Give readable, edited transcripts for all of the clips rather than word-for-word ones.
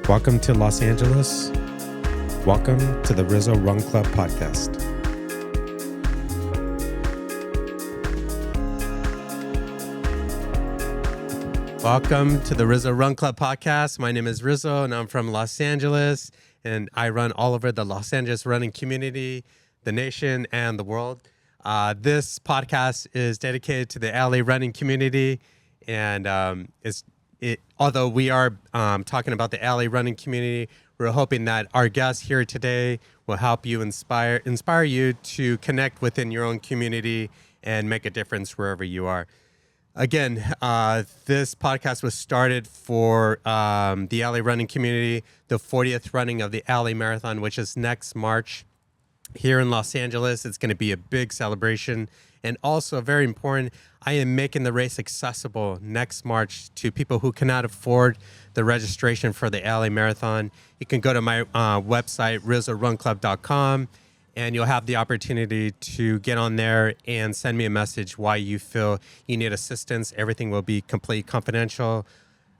Welcome to Los Angeles. Welcome to the Rizzo Run Club podcast. Welcome to the Rizzo Run Club podcast. My name is Rizzo and I'm from Los Angeles, and I run all over the Los Angeles running community, the nation, and the world. This podcast is dedicated to the LA running community, and although we are talking about the LA running community, we're hoping that our guests here today will help you inspire you to connect within your own community and make a difference wherever you are. Again, this podcast was started for the LA running community, the 40th running of the LA Marathon, which is next March here in Los Angeles. It's going to be a big celebration. And also, very important, I am making the race accessible next March to people who cannot afford the registration for the LA Marathon. You can go to my website, RizzoRunClub.com, and you'll have the opportunity to get on there and send me a message why you feel you need assistance. Everything will be completely confidential.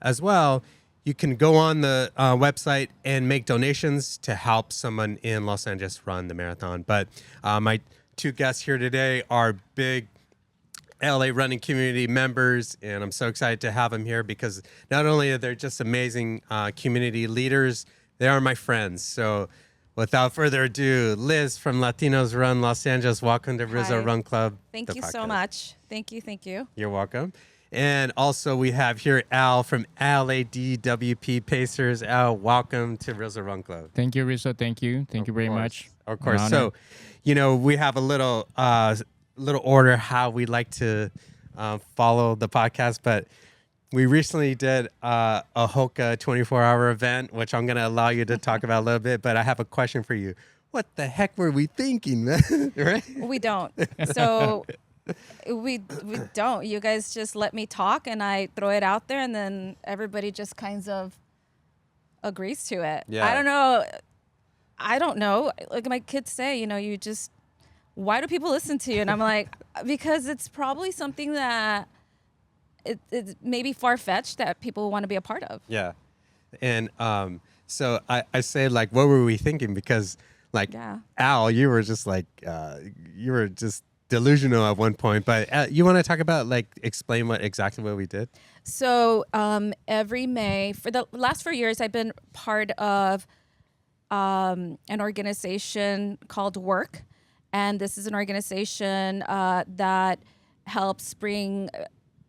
As well, you can go on the website and make donations to help someone in Los Angeles run the marathon. But my two guests here today are big LA running community members, and I'm so excited to have them here because not only are they just amazing community leaders, they are my friends. So without further ado, Liz from Latinos Run Los Angeles, welcome to Rizzo Run Club. Thank you so much. Thank you. You're welcome. And also we have here Al from LADWP Pacers. Al, welcome to Rizzo Run Club. Thank you, Rizzo. Thank you very much. Of course. So, we have a little order how we like to follow the podcast, but we recently did a Hoka 24-hour event, which I'm going to allow you to talk about a little bit, but I have a question for you. What the heck were we thinking, man? Right? We don't. So we don't. You guys just let me talk and I throw it out there and then everybody just kind of agrees to it. Yeah. I don't know. Like my kids say, you just, why do people listen to you? And I'm like, because it's probably something that it's maybe far-fetched that people want to be a part of. Yeah. And so I say, like, what were we thinking? Because, Al, you were just delusional at one point. But you want to talk about, explain exactly what we did? So every May, for the last 4 years, I've been part of an organization called WORK. And this is an organization that helps bring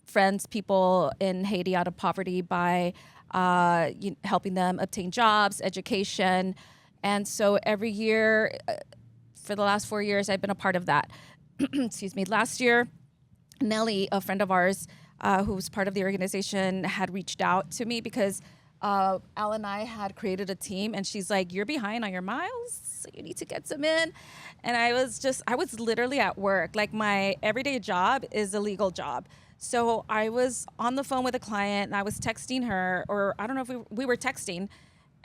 friends, people in Haiti out of poverty by helping them obtain jobs, education. And so every year, for the last 4 years, I've been a part of that. Excuse me. Last year, Nellie, a friend of ours who was part of the organization, had reached out to me because Al and I had created a team, and she's like, "You're behind on your miles, so you need to get some in." And I was literally at work. Like my everyday job is a legal job. So I was on the phone with a client and I was texting her, or I don't know if we were texting,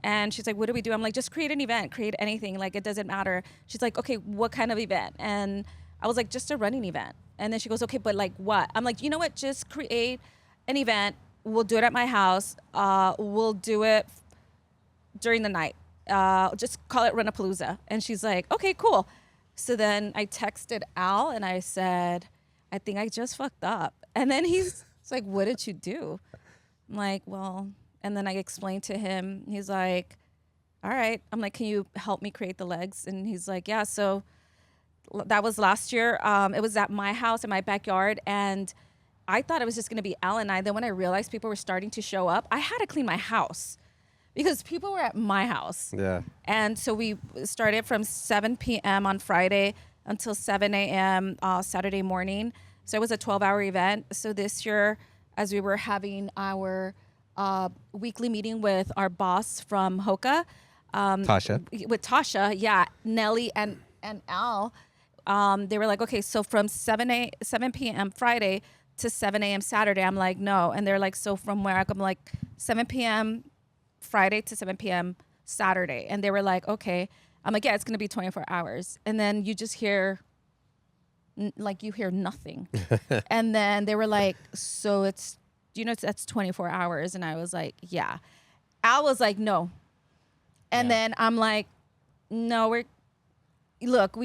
and she's like, "What do we do?" I'm like, "Just create an event, create anything. Like it doesn't matter." She's like, "Okay, what kind of event?" And I was like, "Just a running event." And then she goes, "Okay, but like what?" I'm like, "You know what? Just create an event. We'll do it at my house. We'll do it during the night. Just call it Run-a-Palooza." And she's like, "Okay, cool." So then I texted Al and I said, "I think I just fucked up." And then he's like, "What did you do?" I'm like, "Well," and then I explained to him. He's like, "All right." I'm like, "Can you help me create the legs?" And he's like, "Yeah." So that was last year. It was at my house in my backyard, and I thought it was just going to be Al and I. Then when I realized people were starting to show up, I had to clean my house because people were at my house. Yeah. And so we started from 7 p.m. on Friday until 7 a.m. Saturday morning. So it was a 12-hour event. So this year, as we were having our weekly meeting with our boss from Hoka, Tasha. With Tasha, yeah, Nellie and Al, they were like, "Okay, so from 7 p.m. Friday to 7 a.m. Saturday." I'm like, "No." And they're like, "So from where?" I'm like, 7 p.m. Friday to 7 p.m. Saturday. And they were like, "Okay." I'm like, "Yeah, it's going to be 24 hours. And then you just hear, you hear nothing. And then they were like, "So that's 24 hours. And I was like, "Yeah." Al was like, "No, And Yeah. then I'm like, no, we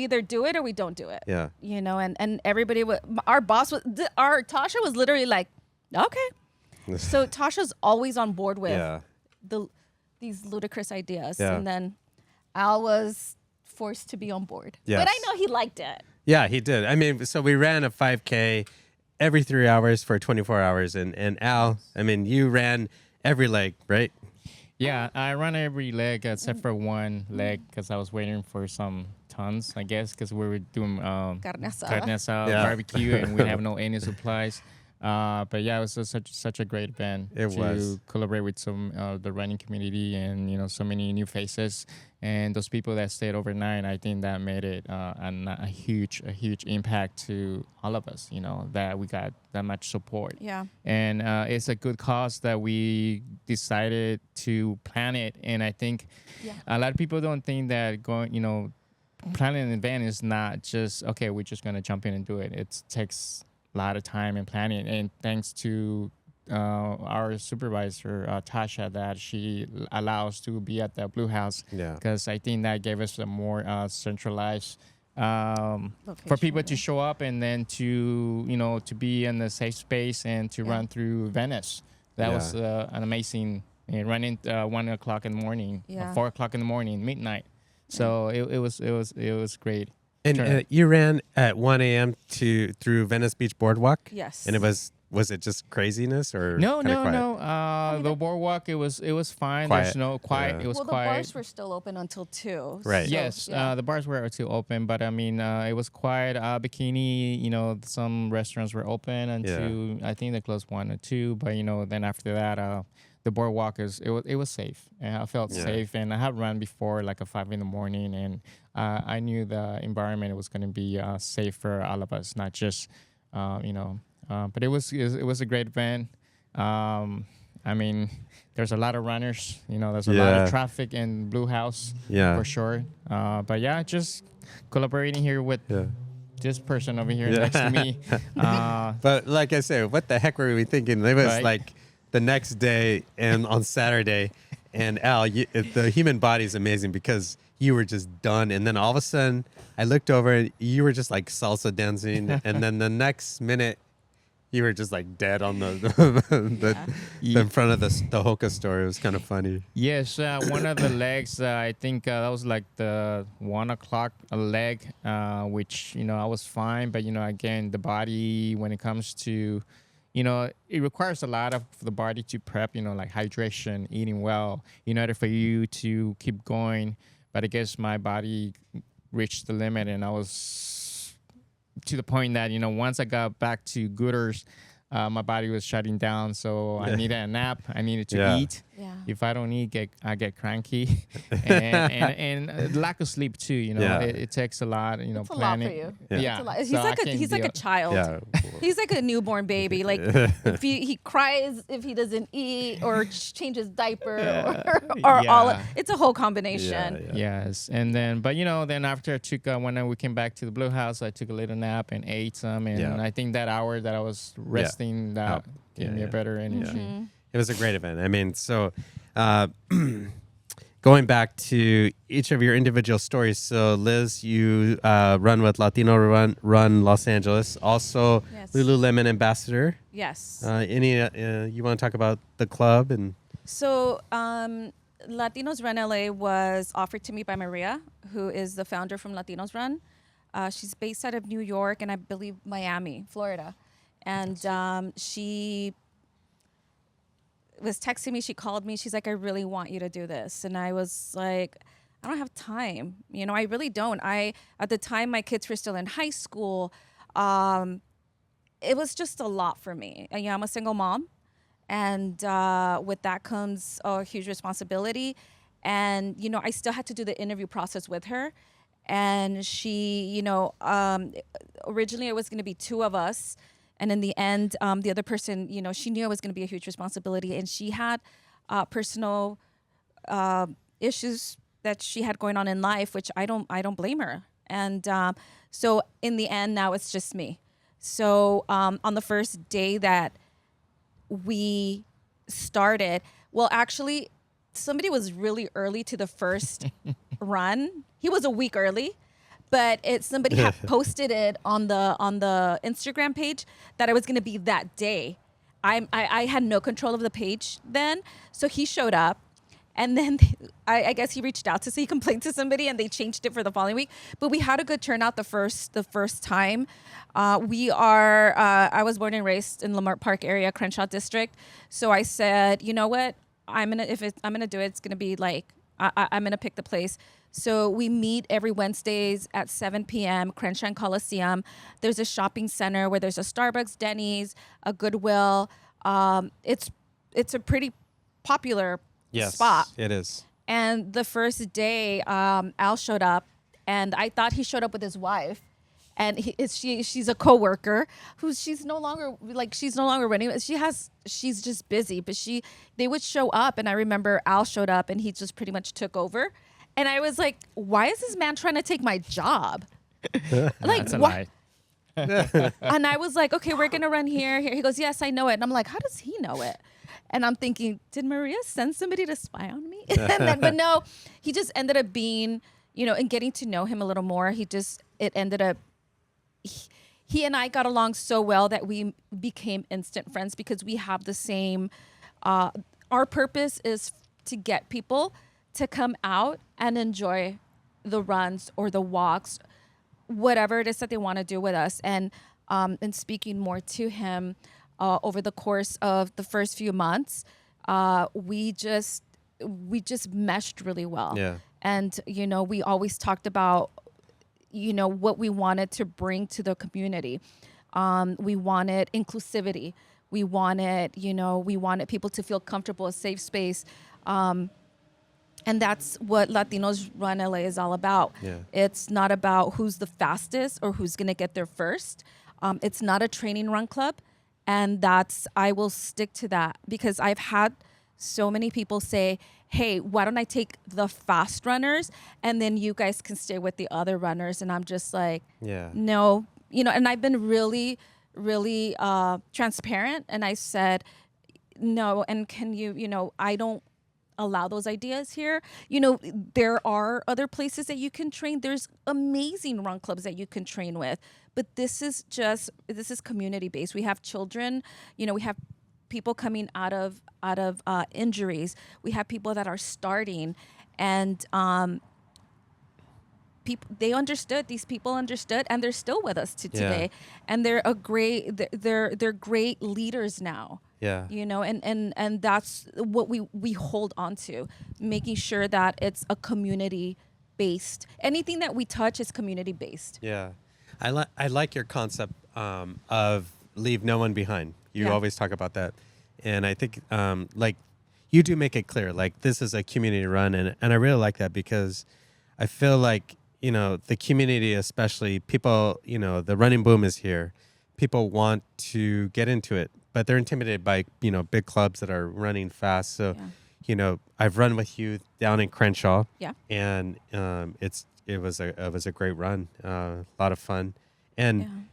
either do it or we don't do it. Yeah. You know, and everybody, our boss our Tasha was literally like, okay. So Tasha's always on board with Yeah. these ludicrous ideas. Yeah. And then Al was forced to be on board. Yes. But I know he liked it. Yeah, he did. I mean, so we ran a 5K every 3 hours for 24 hours. And Al, I mean, you ran every leg, right? Yeah, I run every leg except for one leg because I was waiting for some tons, I guess, because we were doing Carne asada. carne asada, Yeah. barbecue, and we have no any supplies. But yeah, it was such a great event It to was. collaborate with some the running community and so many new faces and those people that stayed overnight. I think that made it a huge impact to all of us. That we got that much support. Yeah. And it's a good cause that we decided to plan it. And I think a lot of people don't think that planning an event is not just, okay, we're just going to jump in and do it. It takes a lot of time and planning. And thanks to our supervisor, Tasha, that she allows to be at the Blue House. Yeah. Because I think that gave us a more centralized for Location, people to yeah. show up and then to be in a safe space and to run through Venice. That was an amazing running 1 o'clock in the morning, Yeah. 4 o'clock in the morning, midnight. So it was great. And you ran at 1 a.m. through Venice Beach Boardwalk? Yes. And was it just craziness or No. kinda quiet? The boardwalk, it was fine. Quiet. There's no quiet. Yeah. It was Well, the quiet. bars were still open until 2. Right. So, Yes, yeah. the bars were still open, but I mean, it was quiet. Bikini, some restaurants were open until I think they closed 1 or 2. But then after that, the boardwalk it was safe, and I felt safe. And I had run before, like at 5 in the morning, and I knew the environment was going to be safe for all of us, not just But it was a great event. I mean, there's a lot of runners. There's a lot of traffic in Blue House for sure. But yeah, just collaborating here with this person over here next to me. But like I said, what the heck were we thinking? It was Right. like the next day and on Saturday. And Al, the human body is amazing because you were just done. And then all of a sudden, I looked over and you were just like salsa dancing. And then the next minute, you were just like dead on the in front of the Hoka store. It was kind of funny. Yes, one of the legs, I think that was like the 1 o'clock leg, which, I was fine. But, again, the body, when it comes to, it requires a lot of the body to prep, like hydration, eating well, in order for you to keep going. But I guess my body reached the limit, and I was to the point that, once I got back to Gooders, my body was shutting down. So I needed a nap. I needed to eat. Yeah. If I don't eat, I get cranky. and lack of sleep too, it takes a lot, It's planning. a lot for you. Yeah. Yeah. It's a lot. He's So I like can't he's like a deal- child. Yeah. He's like a newborn baby. Like if he cries if he doesn't eat or changes diaper or all. Yeah. It's a whole combination. Yes, and then, but then after I took when we came back to the Blue House, I took a little nap and ate some, and I think that hour that I was resting, that gave me a better energy. It was a great event. I mean, so going back to each of your individual stories. So, Liz, you run with Latino Run Los Angeles, also Yes. Lululemon ambassador. Yes. You want to talk about the club and? So, Latinos Run LA was offered to me by Maria, who is the founder from Latinos Run. She's based out of New York and I believe Miami, Florida. And she was texting me. She called me. She's like, I really want you to do this. And I was like, I don't have time. I really don't. At the time, my kids were still in high school. It was just a lot for me. And, I'm a single mom. And with that comes a huge responsibility. And, I still had to do the interview process with her. And she, originally it was going to be 2 of us. And in the end, the other person, she knew it was going to be a huge responsibility. And she had personal issues that she had going on in life, which I don't blame her. And so in the end, now it's just me. So on the first day that we started, well, actually, somebody was really early to the first run. He was a week early, but somebody had posted it on the Instagram page that I was going to be that day. I had no control of the page then, so he showed up, and then I guess he reached out to say he complained to somebody, and they changed it for the following week. But we had a good turnout the first time. I was born and raised in Lamart Park area, Crenshaw district. So I said, you know what, I'm gonna do it. It's gonna be like I'm gonna pick the place. So we meet every Wednesdays at 7 p.m. Crenshaw Coliseum. There's a shopping center where there's a Starbucks, Denny's, a Goodwill. It's a pretty popular spot. It is. And the first day, Al showed up, and I thought he showed up with his wife. And she's a coworker she's no longer running. She's just busy, but they would show up, and I remember Al showed up, and he just pretty much took over. And I was like, why is this man trying to take my job? Like, That's a lie. And I was like, okay, we're going to run here. He goes, yes, I know it. And I'm like, how does he know it? And I'm thinking, did Maria send somebody to spy on me? But no, he just ended up being, and getting to know him a little more. It ended up, he and I got along so well that we became instant friends because we have the same, our purpose is to get people to come out and enjoy the runs or the walks, whatever it is that they want to do with us. And speaking more to him over the course of the first few months, we just meshed really well. Yeah. And, we always talked about, what we wanted to bring to the community. We wanted inclusivity. We wanted people to feel comfortable, a safe space. And that's what Latinos Run LA is all about. Yeah. It's not about who's the fastest or who's going to get there first. It's not a training run club. And I will stick to that because I've had so many people say, hey, why don't I take the fast runners and then you guys can stay with the other runners? And I'm just like, no, and I've been really, really transparent. And I said, no, and can you, I don't allow those ideas here. There are other places that you can train. There's amazing run clubs that you can train with, but this is community based. We have children, we have people coming out of injuries. We have people that are starting, and these people understood, and they're still with us today. And they're they're great leaders now. Yeah. And that's what we hold on to, making sure that it's a community based. Anything that we touch is community based. Yeah. I like your concept of leave no one behind. You always talk about that. And I think like you do make it clear, like this is a community run. And I really like that because I feel like, the community, especially people, the running boom is here. People want to get into it, but they're intimidated by, big clubs that are running fast. So, I've run with you down in Crenshaw. Yeah. And it was a great run, a lot of fun. And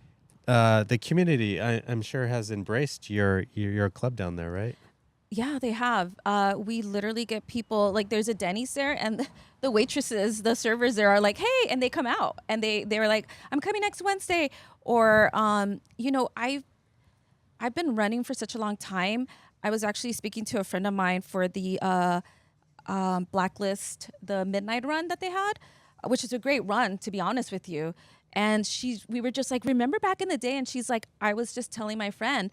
the community, I'm sure, has embraced your club down there, right? Yeah, they have. We literally get people, like there's a Denny's there, and the waitresses, the servers there are like, hey, and they come out and they were like, I'm coming next Wednesday. Or, I've been running for such a long time. I was actually speaking to a friend of mine for the Blacklist, the midnight run that they had, which is a great run, to be honest with you. And we were just like, remember back in the day? And she's like, I was just telling my friend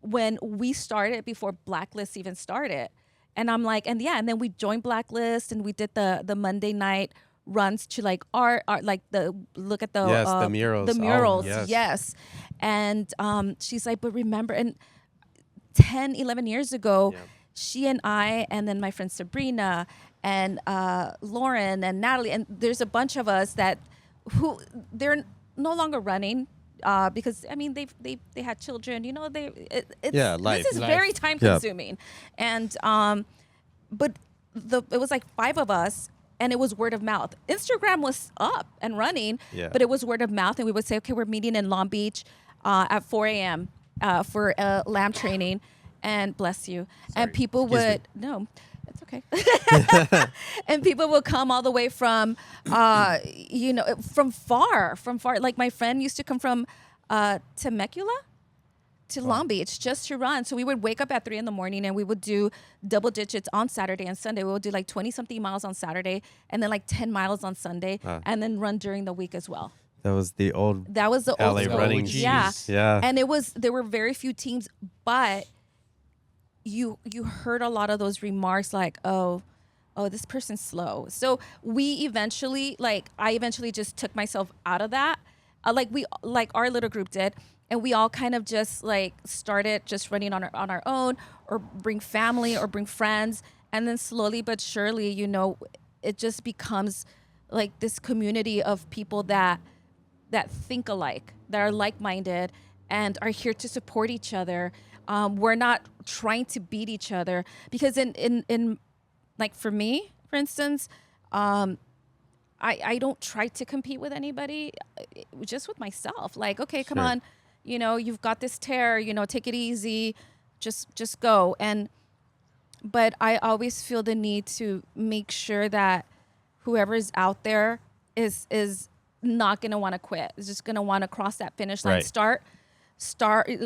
when we started before Blacklist even started. And I'm like, and then we joined Blacklist and we did the Monday night runs to like art like look at the murals. The murals, yes. And she's like, but remember, and 10, 11 years ago, she and I, and then my friend Sabrina and Lauren and Natalie, and there's a bunch of us who they're no longer running because I mean they had children, this is very time consuming, and but it was like 5 of us. And it was word of mouth. Instagram was up and running, but it was word of mouth. And we would say, okay, we're meeting in Long Beach at 4 a.m. For lamb training. And bless you. Sorry. And people would, It's okay. And people will come all the way from, from far. Like my friend used to come from Temecula to Long Beach just to run. So we would wake up at 3 a.m. and we would do double digits on Saturday and Sunday. We would do like 20 something miles on Saturday and then like 10 miles on Sunday and then run during the week as well. That was the old LA running. Yeah. Yeah. And there were very few teams, but you heard a lot of those remarks like, oh, this person's slow. So I eventually just took myself out of that. Like our little group did. And we all kind of just like started just running on our own, or bring family or bring friends. And then slowly but surely, it just becomes like this community of people that think alike, that are like-minded and are here to support each other. We're not trying to beat each other, because in like for me, for instance, I don't try to compete with anybody, just with myself. Like, okay, come on. You've got this tear, take it easy, just go. But I always feel the need to make sure that whoever's out there is not going to want to quit. Is just going to want to cross that finish line. Right.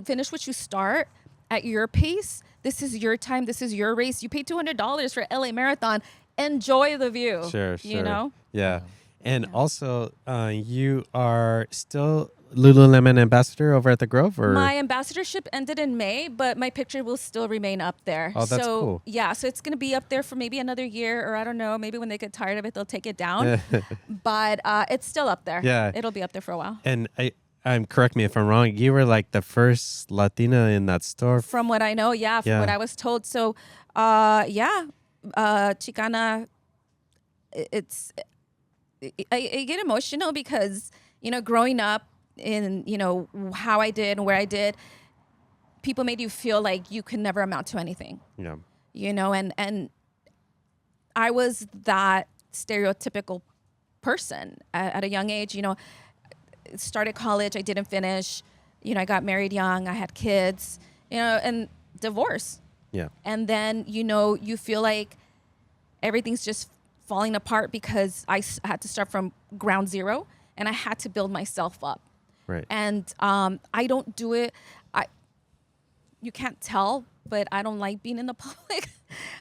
Finish what you start at your pace. This is your time. This is your race. You paid $200 for LA Marathon. Enjoy the view. Sure. Yeah. And also, you are still Lululemon ambassador over at the Grove, or my ambassadorship ended in May, but my picture will still remain up there. Oh, that's cool. Yeah, so it's going to be up there for maybe another year, or I don't know, maybe when they get tired of it, they'll take it down. But it's still up there. Yeah, it'll be up there for a while. And I'm correct me if I'm wrong. You were like the first Latina in that store, from what I know. Yeah, from what I was told. So, Chicana. I get emotional because growing up in how I did and where I did, people made you feel like you could never amount to anything. Yeah. And I was that stereotypical person at a young age. Started college, I didn't finish. I got married young, I had kids, and divorce. Yeah. And then you feel like everything's just falling apart because I had to start from ground zero and I had to build myself up. Right. And I don't do it. You can't tell, but I don't like being in the public.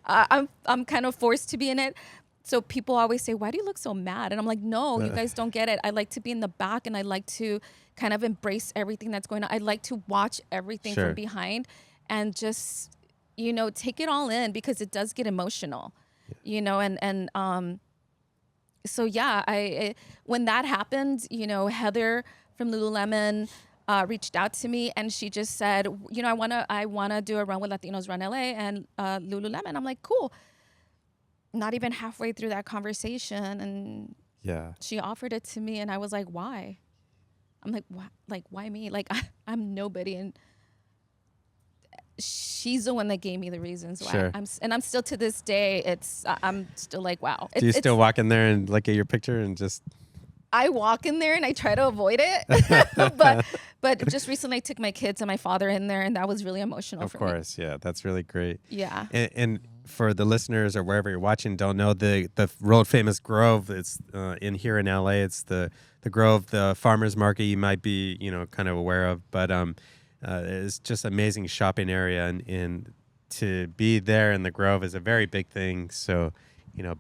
I'm kind of forced to be in it. So people always say, "Why do you look so mad?" And I'm like, "No, you guys don't get it. I like to be in the back, and I like to kind of embrace everything that's going on. I like to watch everything from behind, and just take it all in, because it does get emotional, So yeah, when that happened, Heather from Lululemon reached out to me, and she just said, I wanna do a run with Latinos Run LA and Lululemon. I'm like, cool. Not even halfway through that conversation, and she offered it to me, and I was like, why? I'm like, why? Like, why me? Like, I'm nobody, and she's the one that gave me the reasons why. Sure. I'm still to this day. I'm still like, wow. Do you still walk in there and look at your picture and just? I walk in there and I try to avoid it, but just recently I took my kids and my father in there, and that was really emotional. Of course, yeah, that's really great. Yeah. And for the listeners or wherever you're watching, don't know the world famous Grove. It's here in LA. It's the Grove, the farmers market. You might be kind of aware of, but it's just amazing shopping area, and to be there in the Grove is a very big thing. So.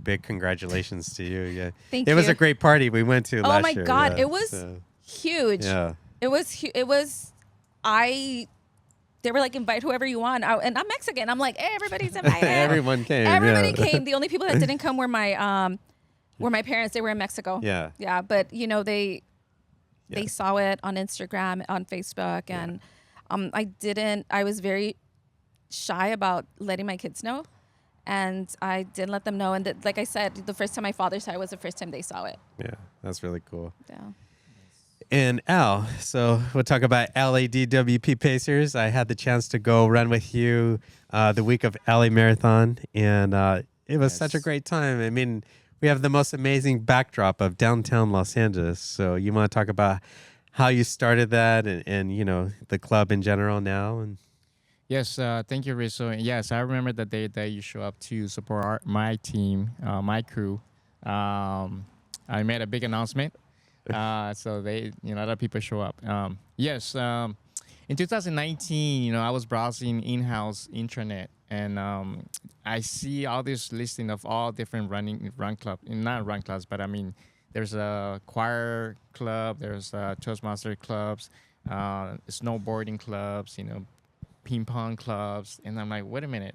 Big congratulations to you. Yeah. Thank you. It was a great party we went to last year. Oh my God. Yeah, it was huge. Yeah. It was, they were like, invite whoever you want. And I'm Mexican. I'm like, hey, everybody's invited. Everyone came. Everybody came. The only people that didn't come were my parents. They were in Mexico. Yeah. Yeah. But they saw it on Instagram, on Facebook. And I was very shy about letting my kids know. And I didn't let them know. And like I said, the first time my father saw it was the first time they saw it. Yeah, that's really cool. Yeah. And Al, so we'll talk about LADWP Pacers. I had the chance to go run with you the week of LA Marathon, and it was such a great time. I mean, we have the most amazing backdrop of downtown Los Angeles. So you want to talk about how you started that and the club in general now? And Yes, thank you, Rizzo. Yes, I remember the day that you show up to support my team, my crew. I made a big announcement, so other people show up. Yes, in 2019, I was browsing in-house intranet, and I see all this listing of all different run club, not run clubs, but I mean, there's a choir club, there's Toastmaster clubs, snowboarding clubs, ping pong clubs, and I'm like, wait a minute,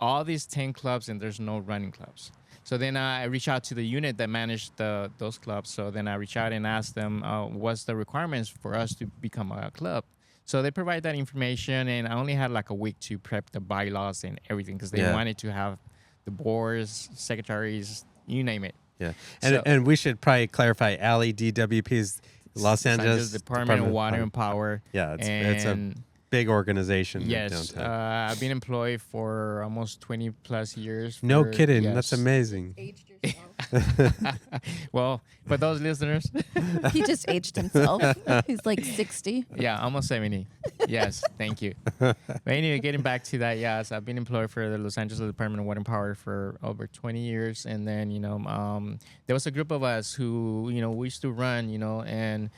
all these 10 clubs and there's no running clubs. So then I reach out to the unit that managed those clubs. So then I reach out and ask them, what's the requirements for us to become a club? So they provide that information, and I only had like a week to prep the bylaws and everything because they wanted to have the boards, secretaries, you name it. Yeah, and we should probably clarify LADWP is Los Angeles Department of Water and Power. Yeah, it's a big organization. Yes, downtown. I've been employed for almost 20 plus years. No kidding, yes. That's amazing. Aged yourself. Well, for those listeners, He just aged himself. He's like 60. yeah, almost 70. Yes, thank you. But anyway, getting back to that, yes, I've been employed for the Los Angeles Department of Water and Power for over 20 years, and then there was a group of us who we used to run,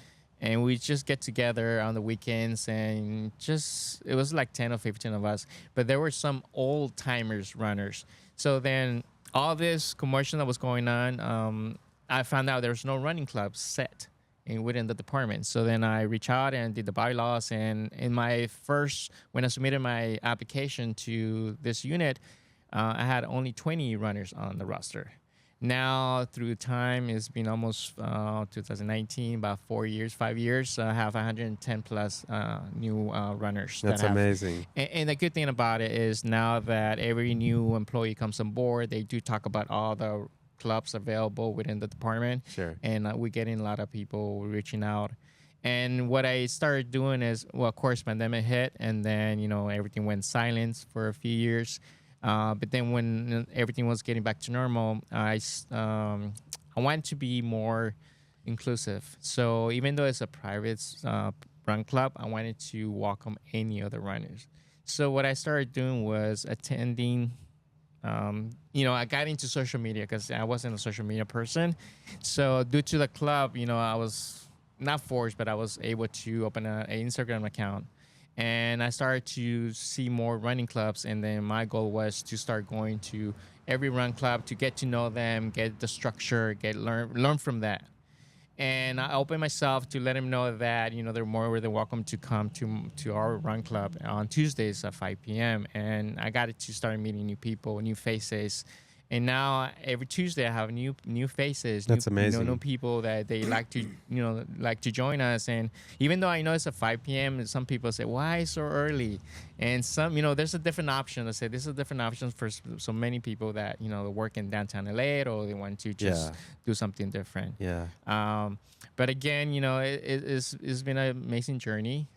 and we just get together on the weekends, and it was like 10 or 15 of us, but there were some old timers runners. So then all this commotion that was going on, I found out there was no running club set within the department. So then I reached out and did the bylaws, and when I submitted my application to this unit, I had only 20 runners on the roster. Now, through time, it's been almost 2019, about 5 years. I have 110 plus new runners. That's amazing. And the good thing about it is now that every new employee comes on board, they do talk about all the clubs available within the department. Sure. And we're getting a lot of people reaching out. And what I started doing is, well, of course, pandemic hit, and then, everything went silent for a few years. But then when everything was getting back to normal, I wanted to be more inclusive. So even though it's a private run club, I wanted to welcome any other runners. So what I started doing was attending. I got into social media because I wasn't a social media person. So due to the club, I was not forced, but I was able to open an Instagram account. And I started to see more running clubs, and then my goal was to start going to every run club to get to know them, get the structure, learn from that. And I opened myself to let them know that they're more than welcome to come to our run club on Tuesdays at 5 p.m. And I got to start meeting new people, new faces. And now every Tuesday I have new faces. That's amazing. New people that they like to join us. And even though I know it's at 5 p.m., some people say, "Why so early?" And some, there's a different option. I say this is a different option for so many people that they work in downtown LA, or they want to just do something different. Yeah. But again, it's been an amazing journey.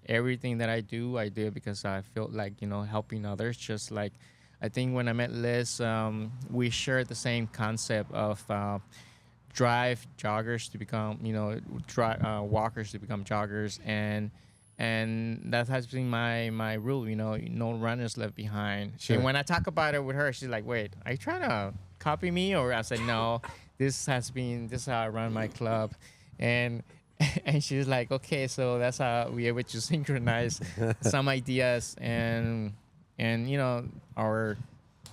Everything that I do because I feel like helping others, just like. I think when I met Liz, we shared the same concept of drive joggers to become, walkers to become joggers, and that has been my rule. No runners left behind. Sure. And when I talk about it with her, she's like, "Wait, are you trying to copy me?" Or I said, "No, this is how I run my club," and she's like, "Okay, so that's how we able to synchronize some ideas and." Our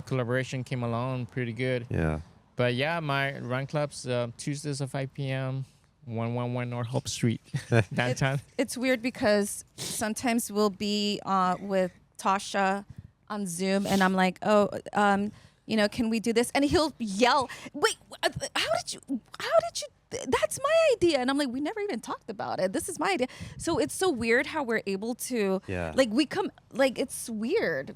collaboration came along pretty good. Yeah. But yeah, my run clubs, Tuesdays at 5 p.m., 111 North Hope Street, downtown. It's weird because sometimes we'll be with Tasha on Zoom, and I'm like, can we do this? And he'll yell, "Wait, how did you? That's my idea." And I'm like, "We never even talked about it. This is my idea." So it's so weird how we're able to, it's weird.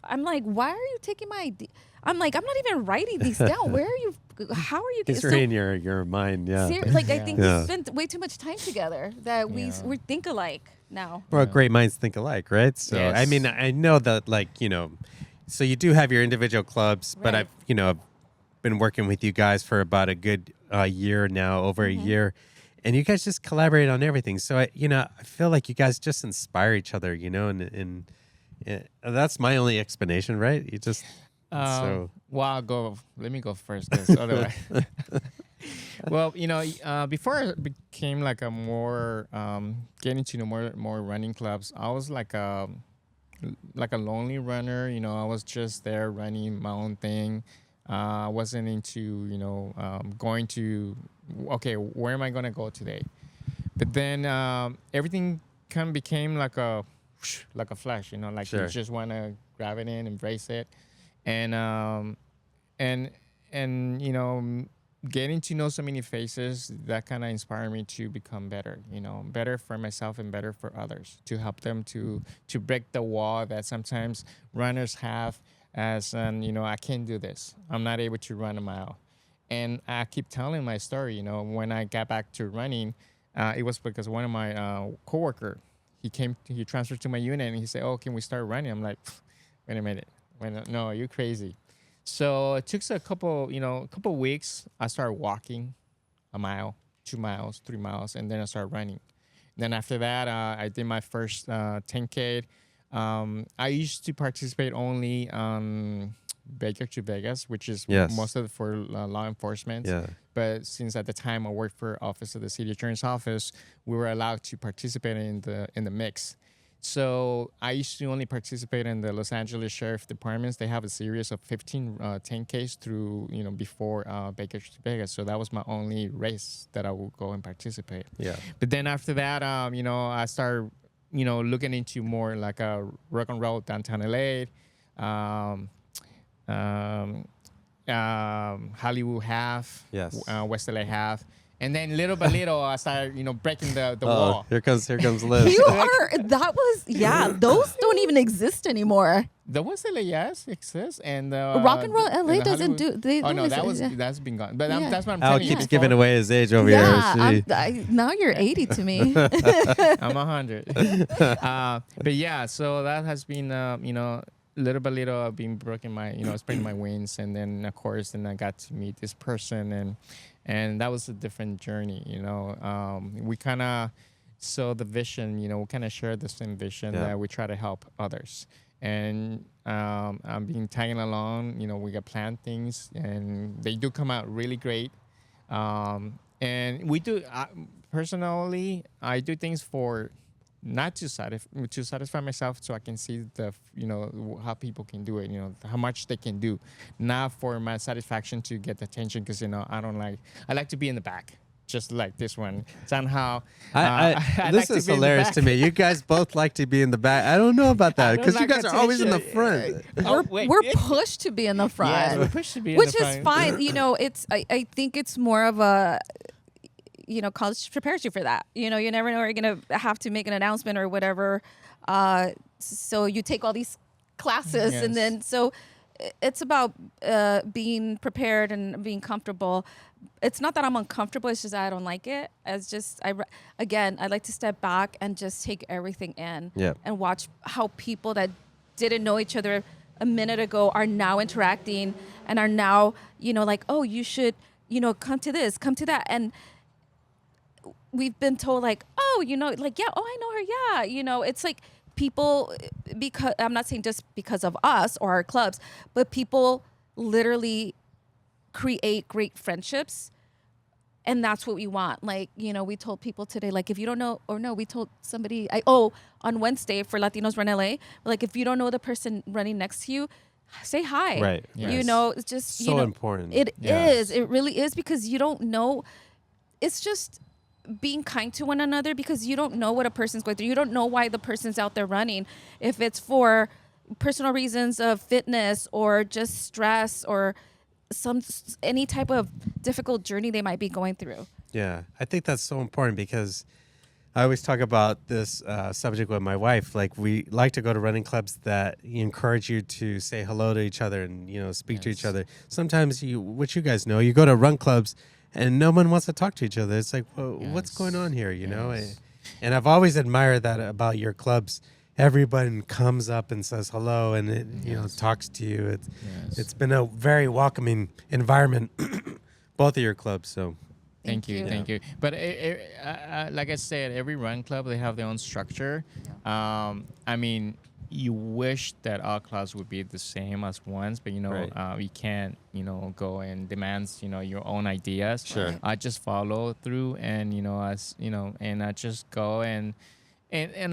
I'm like, "Why are you taking my idea?" I'm like, "I'm not even writing these down. Where are you? How are you?" It's in your mind. Yeah. I think we spent way too much time together that we think alike now. Well, great minds think alike, right? So, Yes. I mean, I know that, so you do have your individual clubs, but Right. I've been working with you guys for about a good year now, over a year. and you guys just collaborate on everything. So I feel like you guys just inspire each other, and that's my only explanation, right? You just Well, let me go first, because otherwise. Well, before I became like a more getting to know more running clubs, I was like a lonely runner. I was just there running my own thing. I wasn't into going to, okay, where am I gonna go today? But then everything kind of became like a flash. Like Sure. you just want to grab it in, embrace it, and getting to know so many faces, that kind of inspired me to become better. Better for myself and better for others, to help them to break the wall that sometimes runners have, as I can't do this, I'm not able to run a mile. And I keep telling my story. When I got back to running, it was because one of my coworker, he transferred to my unit, and he said, "Oh, can we start running?" I'm like, wait a minute, no, you're crazy. So it took a couple weeks. I started walking a mile, 2 miles, 3 miles, and then I started running. Then after that, I did my first 10K. I used to participate only on Baker to Vegas, which is Yes. most of it for law enforcement. Yeah. But since at the time I worked for Office of the City Attorney's Office, we were allowed to participate in the mix. So I used to only participate in the Los Angeles Sheriff Departments. They have a series of 15 10Ks through, before Baker to Vegas. So that was my only race that I would go and participate. Yeah. But then after that, I started, looking into more like a rock and roll downtown LA, Hollywood half, Yes. West LA half. And then little by little, I started, breaking the wall. Here comes Liz. Those don't even exist anymore. The West LA, yes, exists, and Rock and Roll LA and doesn't Hollywood- do. They Oh no, don't that's been gone. But Yeah. that's what I'm Al telling you. keeps giving away his age over Yeah, here. now you're 80 to me. I'm 100. But yeah, so that has been, little by little, I've been breaking my, spreading my wings, and then of course, then I got to meet this person, and that was a different journey. We kind of saw the vision. We kind of share the same vision, that we try to help others. And I'm being tagging along. We got planned things, and they do come out really great. And we do, personally, I do things for not to satisfy myself, so I can see how people can do it, how much they can do, not for my satisfaction to get the attention, because I like to be in the back, just like this one somehow. This is hilarious to me. You guys both like to be in the back. I don't know about that, because you guys are always in the front. We're pushed to be in the front, Yeah, we're pushed to be in which the is front. fine. It's I think it's more of a, college prepares you for that. You never know, you're gonna have to make an announcement or whatever. So you take all these classes, Yes. and then so it's about being prepared and being comfortable. It's not that I'm uncomfortable. It's just I don't like it. It's just I like to step back and just take everything in, and watch how people that didn't know each other a minute ago are now interacting and are now like, oh, you should come to this, come to that, and we've been told like, oh, like, yeah, oh, I know her, yeah, it's like people, because I'm not saying just because of us or our clubs, but people literally create great friendships, and that's what we want. Like, we told people today, like, if you don't know, or no, we told somebody, on Wednesday for Latinos Run LA, like, if you don't know the person running next to you, say hi. Right. Yes. Right. It's just So important. It Yes. is. It really is, because you don't know. It's just being kind to one another, because you don't know what a person's going through. You don't know why the person's out there running. If it's for personal reasons of fitness or just stress or any type of difficult journey they might be going through. Yeah, I think that's so important, because I always talk about this subject with my wife. Like, we like to go to running clubs that encourage you to say hello to each other and, speak to each other. Sometimes which you guys know, you go to run clubs and no one wants to talk to each other. It's like, well, what's going on here, Yes. And I've always admired that about your clubs. Everybody comes up and says hello, and it, talks to you. It's been a very welcoming environment, both of your clubs. So Thank you. you. Thank you. But like I said, every run club, they have their own structure. I mean, you wish that all clubs would be the same as one's, but Right. you can't, go and demands, your own ideas. Sure. Right. I just follow through, and and I just go and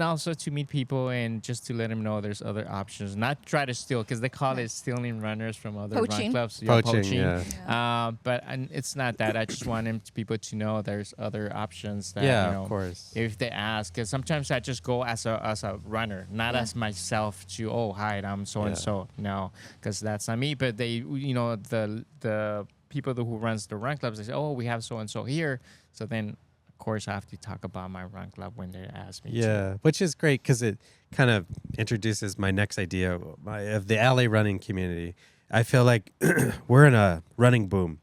also to meet people and just to let them know there's other options. Not try to steal, because they call it stealing runners from other run Poaching. clubs. Poaching, yeah. But it's not that. I just want people to know there's other options that, Yeah, of course. if they ask. Because sometimes I just go as a runner, not as myself to, oh, hi, I'm so and so. No, because that's not me. But they, the people who runs the run clubs, they say, oh, we have so and so here. So then, of course, I have to talk about my run club when they ask me. Yeah, which is great because it kind of introduces my next idea of the LA running community. I feel like we're in a running boom.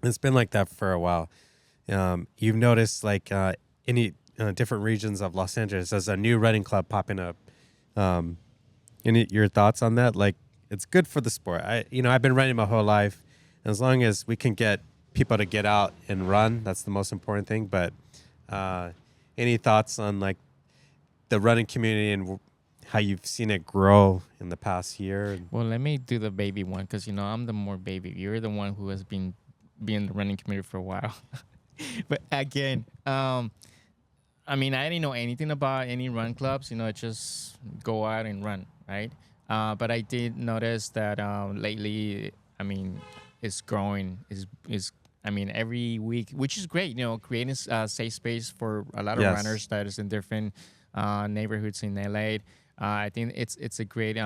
It's been like that for a while. You've noticed like any different regions of Los Angeles, there's a new running club popping up. Your thoughts on that? Like, it's good for the sport. I've been running my whole life. As long as we can get people to get out and run, that's the most important thing. But any thoughts on like the running community and how you've seen it grow in the past year? Well, let me do the baby one, because I'm the more baby. You're the one who has been in the running community for a while. But again, I didn't know anything about any run clubs. Just go out and run, right? But I did notice that lately, it's growing. Every week, which is great. Creating a safe space for a lot of runners that is in different neighborhoods in LA. I think it's a great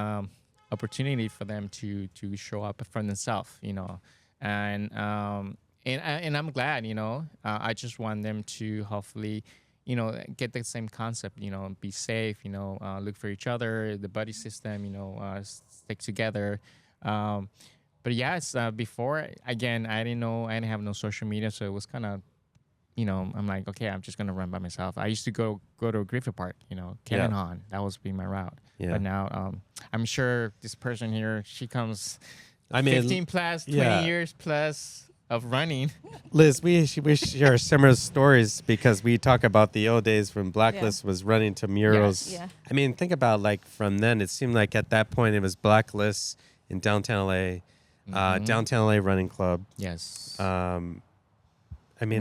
opportunity for them to show up for themselves. And I'm glad. I just want them to hopefully, get the same concept. Be safe. Look for each other. The buddy system. Stick together. But yes, before, again, I didn't have no social media, so it was kind of, I'm like, okay, I'm just gonna run by myself. I used to go to Griffith Park, Kennehan. That was be my route. Yeah. But now, I'm sure this person here, she comes, 15 plus, 20 yeah. years plus of running. Liz, we share similar stories because we talk about the old days when Blacklist was running to murals. Yeah. Think about like from then, it seemed like at that point it was Blacklist in downtown LA. Downtown LA Running Club. Yes. We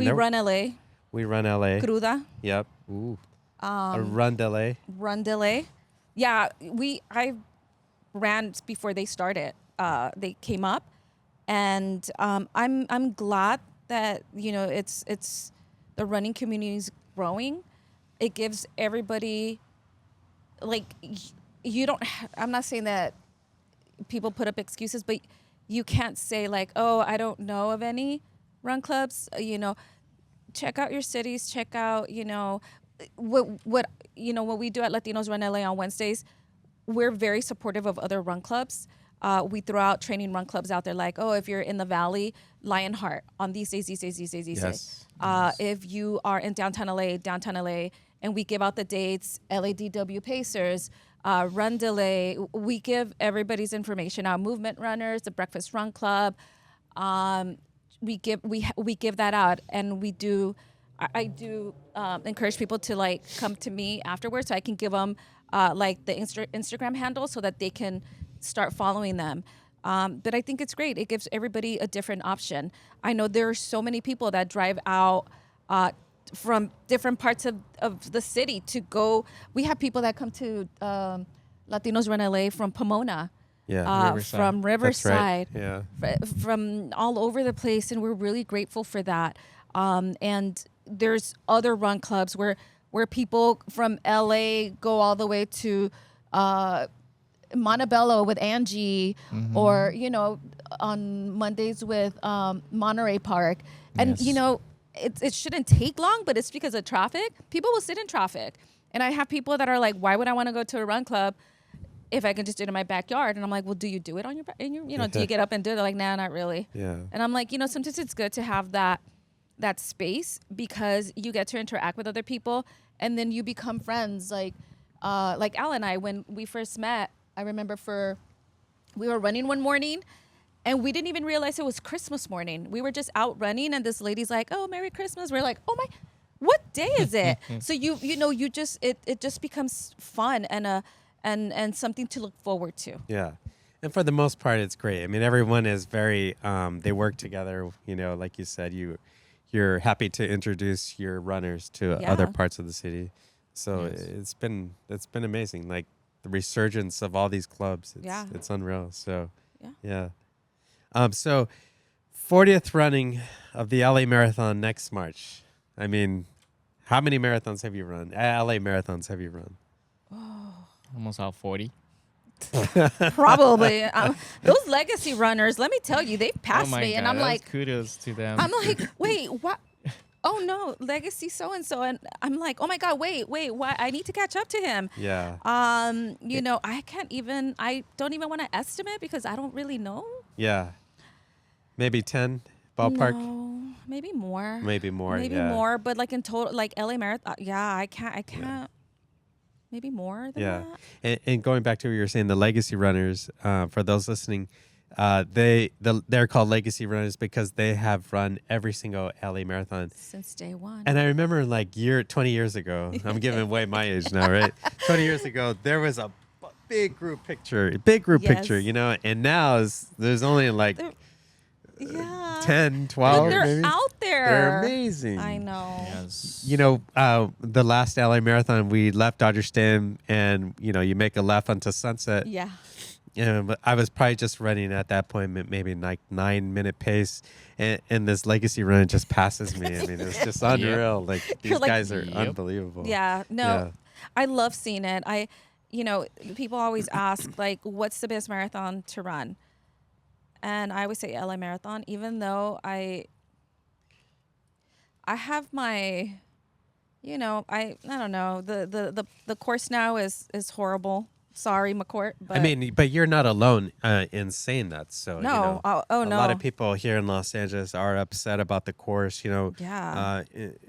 run LA. We run LA. Cruda. Yep. Ooh. Run LA. Run LA. Yeah, I ran before they started. They came up, and I'm glad that it's the running community is growing. It gives everybody, like, you don't. I'm not saying that people put up excuses, but you can't say like, oh, I don't know of any run clubs. Check out your cities. Check out, what we do at Latinos Run LA on Wednesdays. We're very supportive of other run clubs. We throw out training run clubs out there, like, oh, if you're in the Valley, Lionheart on these days. Yes. If you are in downtown LA, and we give out the dates, LADWP Pacers, Run Delay. We give everybody's information out. Movement Runners, the Breakfast Run Club. We give that out, and we do. I do encourage people to like come to me afterwards, so I can give them like the Instagram handle so that they can start following them. But I think it's great. It gives everybody a different option. I know there are so many people that drive out from different parts of the city to go. We have people that come to Latinos Run LA from Pomona, Riverside. from Riverside, That's right. Yeah. from all over the place, and we're really grateful for that. And there's other run clubs where people from LA go all the way to Montebello with Angie, or on Mondays with Monterey Park, and Yes. it shouldn't take long, but it's because of traffic. People will sit in traffic, and I have people that are like, why would I want to go to a run club if I can just do it in my backyard? And I'm like, well, do you do it on your do you get up and do it? They're like, nah, not really. Yeah. And I'm like, sometimes it's good to have that space, because you get to interact with other people, and then you become friends. Like Al and I, when we first met, I remember we were running one morning, And we didn't even realize it was Christmas morning. We were just out running, and this lady's like, "Oh, Merry Christmas." We're like, "Oh my, what day is it?" So you just it just becomes fun and something to look forward to. Yeah. And for the most part, it's great. I mean, everyone is very, they work together. You know, like you said, you're happy to introduce your runners to other parts of the city. So it's been amazing. Like the resurgence of all these clubs. It's unreal. So yeah. So 40th running of the LA Marathon next March. I mean, how many marathons have you run? LA marathons have you run? Almost all 40. Probably. Those legacy runners, let me tell you, they've passed me. God, And I'm like, kudos to them. I'm like, wait, what? Oh no, legacy so-and-so. And I'm like, oh my God, wait, what? I need to catch up to him. Yeah. You know, I don't even want to estimate because I don't really know. Yeah. Maybe 10 ballpark. No, maybe more. Maybe more. Maybe more. But like in total, like LA Marathon, I can't. Yeah. Maybe more than that. And going back to what you were saying, the legacy runners, for those listening, they're called legacy runners because they have run every single LA marathon since day one. And I remember 20 years ago, I'm giving away my age now, right? 20 years ago, there was a big group picture, you know, and now there's only 10, 12. But they're maybe. out there. They're amazing. I know. Yes. You know, the last LA Marathon, we left Dodger Stadium, and you know, you make a left onto Sunset. Yeah. But I was probably just running at that point, maybe 9-minute pace, and this legacy run just passes me. I mean, it's just unreal. Like these guys are unbelievable. Yeah. No, I love seeing it. You know, people always ask what's the best marathon to run? And I always say LA Marathon, even though I have my, you know, I don't know, the course now is horrible. Sorry, McCourt. But I mean, but you're not alone in saying that. So no, you know, no. A lot of people here in Los Angeles are upset about the course. You know,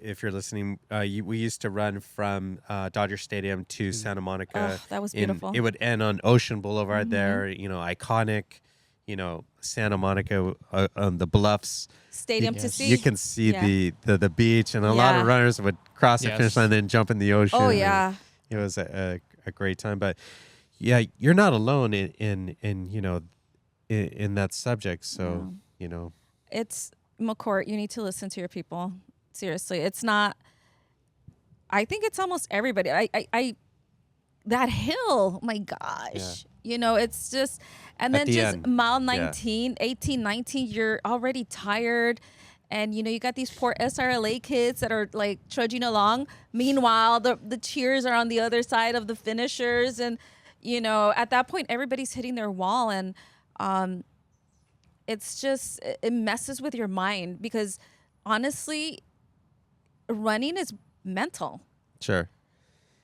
if you're listening, we used to run from Dodger Stadium to Santa Monica. Oh, that was beautiful. It would end on Ocean Boulevard there. You know, iconic. You know, Santa Monica on the bluffs. Stadium to see. You can see the beach, and a lot of runners would cross the finish line and then jump in the ocean. Oh yeah, it was a great time. But yeah, you're not alone in you know in that subject. So you know, it's McCourt. You need to listen to your people. Seriously, it's not. I think it's almost everybody. I that hill. My gosh. Yeah. You know, it's just, and then just end. mile 19, 18, 19, you're already tired. And, you know, you got these poor SRLA kids that are trudging along. Meanwhile, the cheers are on the other side of the finishers. And, you know, at that point, everybody's hitting their wall. And it's just, it messes with your mind because honestly, running is mental. Sure.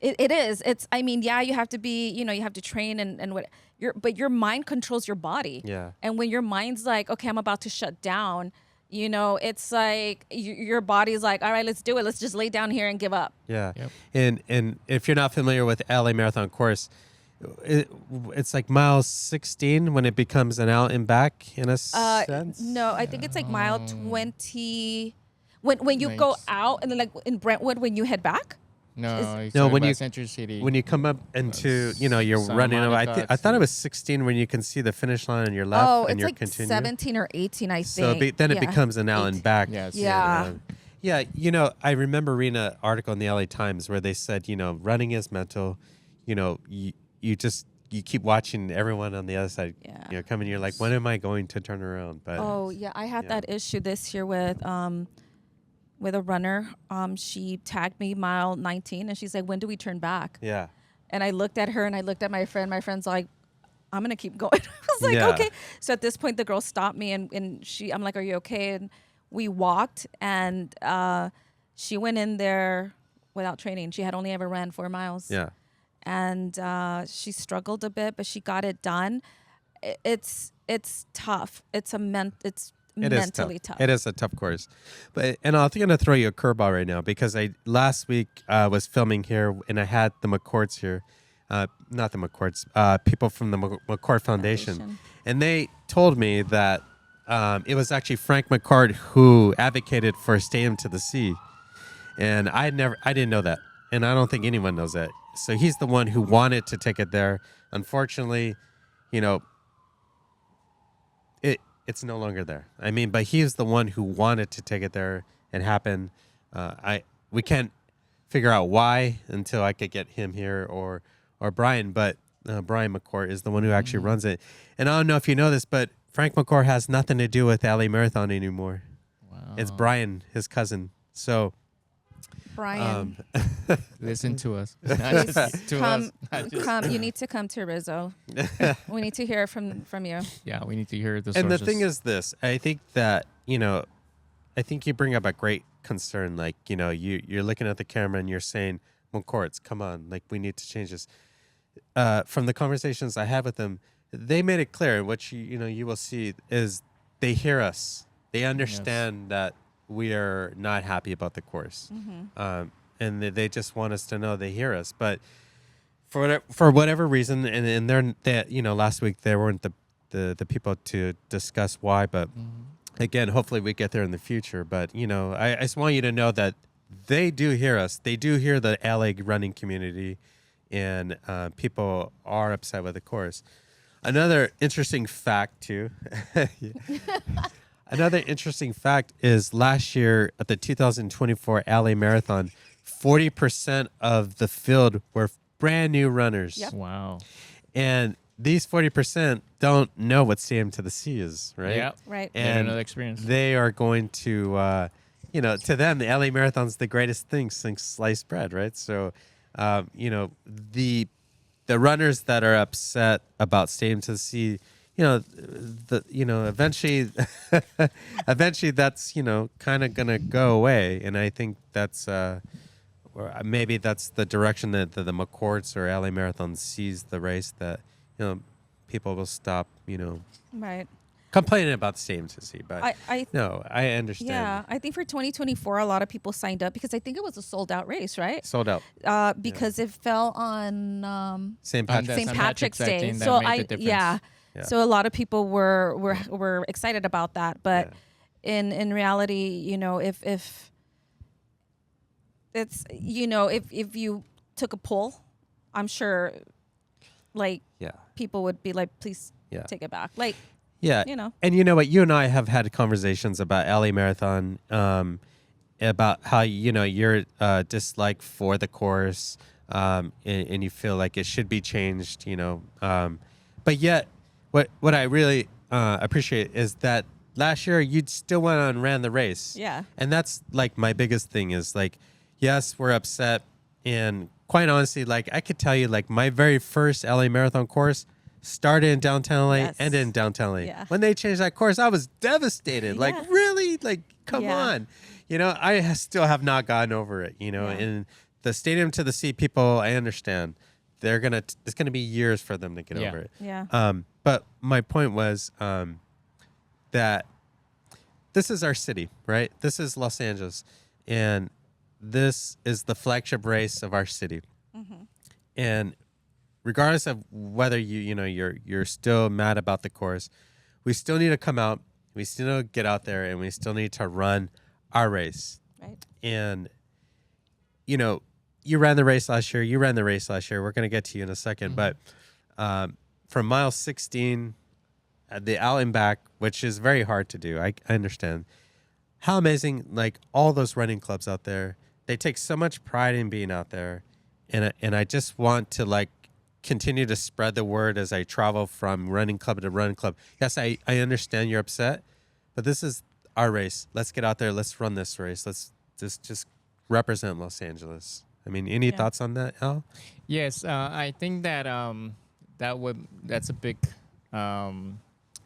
It is. It's. I mean, yeah, you have to be. You know, you have to train and what. But your mind controls your body. Yeah. And when your mind's like, okay, I'm about to shut down. You know, it's like your body's like, all right, let's do it. Let's just lay down here and give up. Yeah. Yep. And if you're not familiar with LA Marathon course, it's like mile 16 when it becomes an out and back in a sense. No, I think it's like mile 20 when you go out and then like in Brentwood when you head back. No, when you Century City. When you come up into, you know, you're Santa running. Monica, I thought it was 16 when you can see the finish line on your left. Oh, and it's you're like continue. 17 or 18, I So think. then it becomes an out and back. Yes. Yeah. Yeah, you know, I remember reading an article in the LA Times where they said, you know, running is mental. You know, you keep watching everyone on the other side, you know, coming. You're like, when am I going to turn around? But I had that issue this year with a runner. She tagged me mile 19 and she's like, when do we turn back? Yeah. And I looked at her and I looked at my friend. My friend's like, I'm going to keep going. I was like, okay. So at this point, the girl stopped me and I'm like, are you okay? And we walked and she went in there without training. She had only ever ran 4 miles. Yeah. And she struggled a bit, but she got it done. It's tough. It's mentally tough. It is a tough course, and I'm going to throw you a curveball right now because last week was filming here and I had the McCourts here. not the McCourts, people from the McCourt Foundation. Foundation. And they told me that it was actually Frank McCourt who advocated for a stadium to the sea. And I didn't know that. And I don't think anyone knows that. So he's the one who wanted to take it there. Unfortunately, you know, it's no longer there. I mean, but he's the one who wanted to take it there and happen. We can't figure out why until I could get him here or Brian, but Brian McCourt is the one who actually runs it. And I don't know if you know this, but Frank McCourt has nothing to do with LA Marathon anymore. Wow. It's Brian, his cousin. So Brian, Listen to us. come. You need to come to Rizzo. We need to hear from you. Yeah, we need to hear the and the sources. thing is this, I think that, I think you bring up a great concern. Like, you're looking at the camera and you're saying, McCourts, come on, like we need to change this. From the conversations I had with them, they made it clear. What you will see is they hear us. They understand that we are not happy about the course, and they just want us to know they hear us. But for whatever reason, and last week there weren't the people to discuss why. But again, hopefully we get there in the future. But I just want you to know that they do hear us. They do hear the LA running community, and people are upset with the course. Another interesting fact too. Another interesting fact is last year at the 2024 LA Marathon, 40% of the field were brand new runners. Yep. Wow. And these 40% don't know what Stadium to the Sea is, right? Yep. Right. And another experience. they are going to, to them, the LA Marathon's the greatest thing since sliced bread, right? So, the runners that are upset about Stadium to the Sea, eventually, eventually that's, kind of going to go away. And I think that's, or maybe that's the direction that the McCourts or LA Marathon sees the race, that, people will stop, Right. complaining about the Stadium to the Sea. But I understand. Yeah, I think for 2024, a lot of people signed up because I think it was a sold out race, right? Sold out. Because it fell on St. On Patrick's. the St. Patrick's Day. I think that So made the difference. Yeah. So a lot of people were excited about that, but in reality, if it's if you took a poll, I'm sure people would be like, please take it back. Like, Yeah. And you know what? You and I have had conversations about LA Marathon, about how, your dislike for the course, and you feel like it should be changed, but yet what I really appreciate is that last year you still went on and ran the race. Yeah. And that's like my biggest thing is like, yes, we're upset. And quite honestly, like I could tell you, like my very first LA Marathon course started in downtown LA, ended in downtown LA. Yeah. When they changed that course, I was devastated. Like, really? Like, come on. I still have not gotten over it, and the Stadium to the Sea people, I understand. It's gonna be years for them to get over it. Yeah. But my point was that this is our city, right? This is Los Angeles, and this is the flagship race of our city. And regardless of whether you're still mad about the course, we still need to come out. We still need to get out there, and we still need to run our race. Right. And you ran the race last year. We're going to get to you in a second. But from mile 16, the out and back, which is very hard to do, I understand. How amazing, like all those running clubs out there, they take so much pride in being out there. And I just want to like continue to spread the word as I travel from running club to running club. Yes, I understand you're upset, but this is our race. Let's get out there. Let's run this race. Let's just represent Los Angeles. I mean, any thoughts on that, Al? Yes, I think that that's a big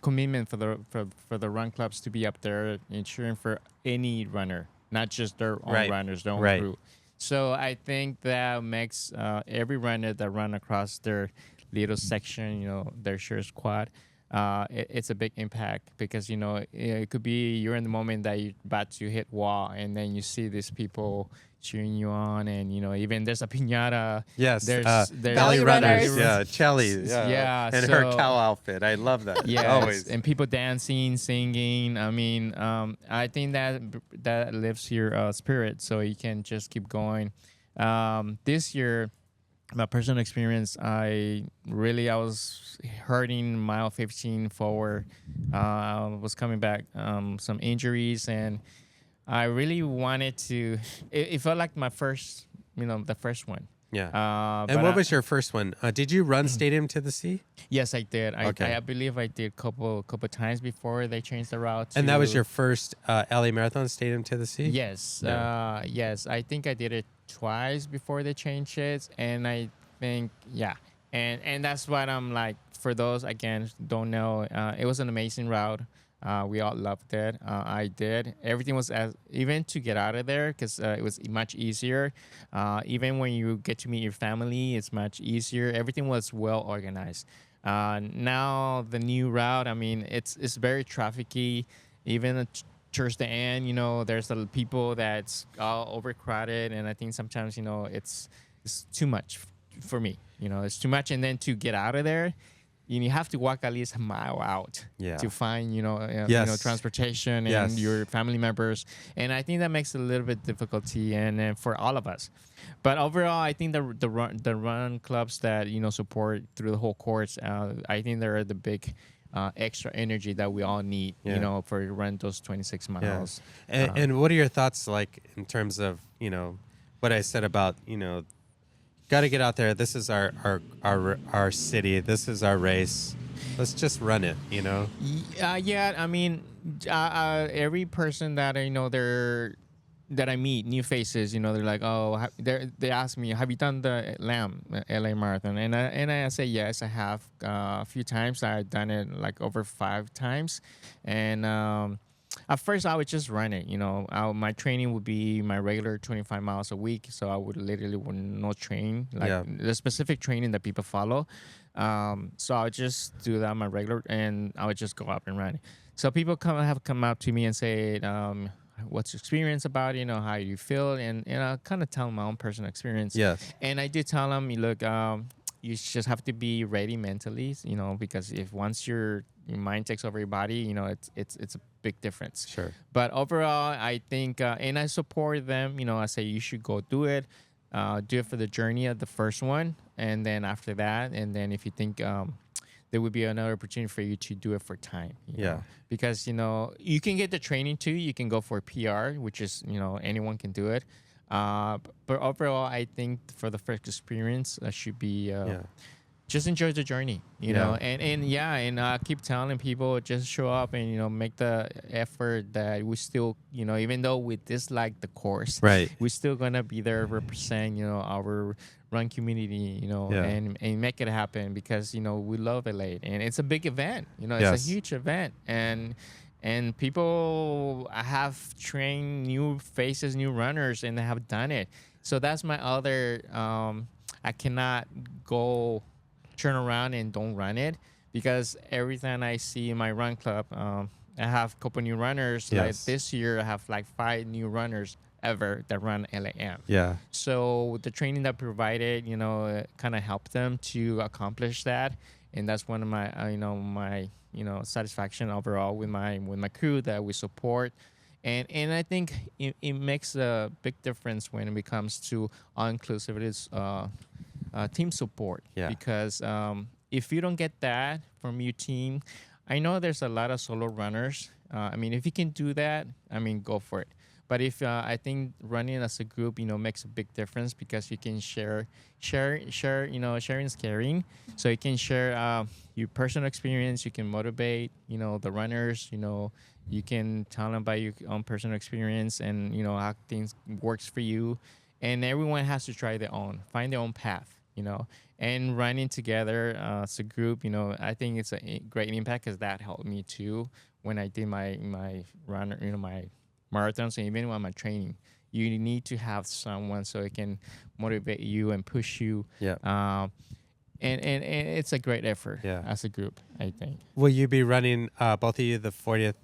commitment for the run clubs to be up there ensuring for any runner, not just their own runners, their own crew. So I think that makes every runner that run across their little section, their share squad, it's a big impact because it could be you're in the moment that you're about to hit wall, and then you see these people cheering you on, and even there's a piñata. Yes, There's Valley runners. Runners. Yeah, Chelly. Yeah, and her cow outfit. I love that. yes, Always. and people dancing, singing. I mean, I think that lifts your spirit, so you can just keep going. This year, my personal experience, I was hurting mile 15 forward. Was coming back some injuries, and I really wanted to. It felt like my first, the first one. Yeah. But And what was your first one? Did you run Stadium to the Sea? Yes, I did. Okay. I believe I did couple times before they changed the route. And that was your first LA Marathon, Stadium to the Sea? Yes. Yeah. Yes. I think I did it twice before they changed it, and I think and that's what I'm like. For those again don't know, it was an amazing route. We all loved it. I did. Everything was even to get out of there because it was much easier. Even when you get to meet your family, it's much easier. Everything was well organized. Now the new route, I mean, it's very trafficy. Even towards the end, there's a people that's all overcrowded, and I think sometimes it's too much for me. It's too much, and then to get out of there, you have to walk at least a mile out to find transportation and your family members, and I think that makes it a little bit difficulty and for all of us. But overall, I think the run clubs that support through the whole course, I think they're the big extra energy that we all need for run those 26 miles. And what are your thoughts like in terms of what I said about got to get out there. This is our city. This is our race. Let's just run it, Yeah, I mean, every person that I know, that I meet, new faces, they're like, oh, they ask me, have you done the LA Marathon? And I say, yes, I have a few times. I've done it like over 5 times. And at first, I would just run it. My training would be my regular 25 miles a week. So I would literally not train, the specific training that people follow. So I would just do that my regular, and I would just go up and run. So people have come up to me and say, what's your experience about it? How you feel? And I kind of tell them my own personal experience. Yes. And I do tell them, look, you just have to be ready mentally, because if once your mind takes over your body, it's a big difference. Sure. But overall, I think, and I support them. I say you should go do it. Do it for the journey of the first one, and then after that, and then if you think there would be another opportunity for you to do it for time. You know? Because you can get the training too. You can go for PR, which is anyone can do it. But overall, I think for the first experience, should be just enjoy the journey, and I keep telling people just show up and make the effort that we still even though we dislike the course, right, we're still gonna be there represent our run community, and make it happen because we love LA and it's a big event, it's a huge event, and people have trained new faces, new runners, and they have done it. So that's my other. I cannot go turn around and don't run it because every time I see in my run club, I have a couple new runners. Yes. Like this year, I have like 5 new runners ever that run LAM. Yeah. So the training that provided, kind of helped them to accomplish that, and that's one of my, my satisfaction overall with my crew that we support. And I think it makes a big difference when it comes to all-inclusive team support. Yeah. Because if you don't get that from your team, I know there's a lot of solo runners. If you can do that, go for it. But if I think running as a group, makes a big difference because you can share. Sharing is caring. So you can share your personal experience. You can motivate, the runners. You can tell them about your own personal experience and how things works for you. And everyone has to try find their own path. And running together as a group, I think it's a great impact because that helped me too when I did my run, my marathons, and even when my training. You need to have someone so it can motivate you and push you. Yeah. and it's a great effort Yeah. as a group, I think. Will you be running both of you the 40th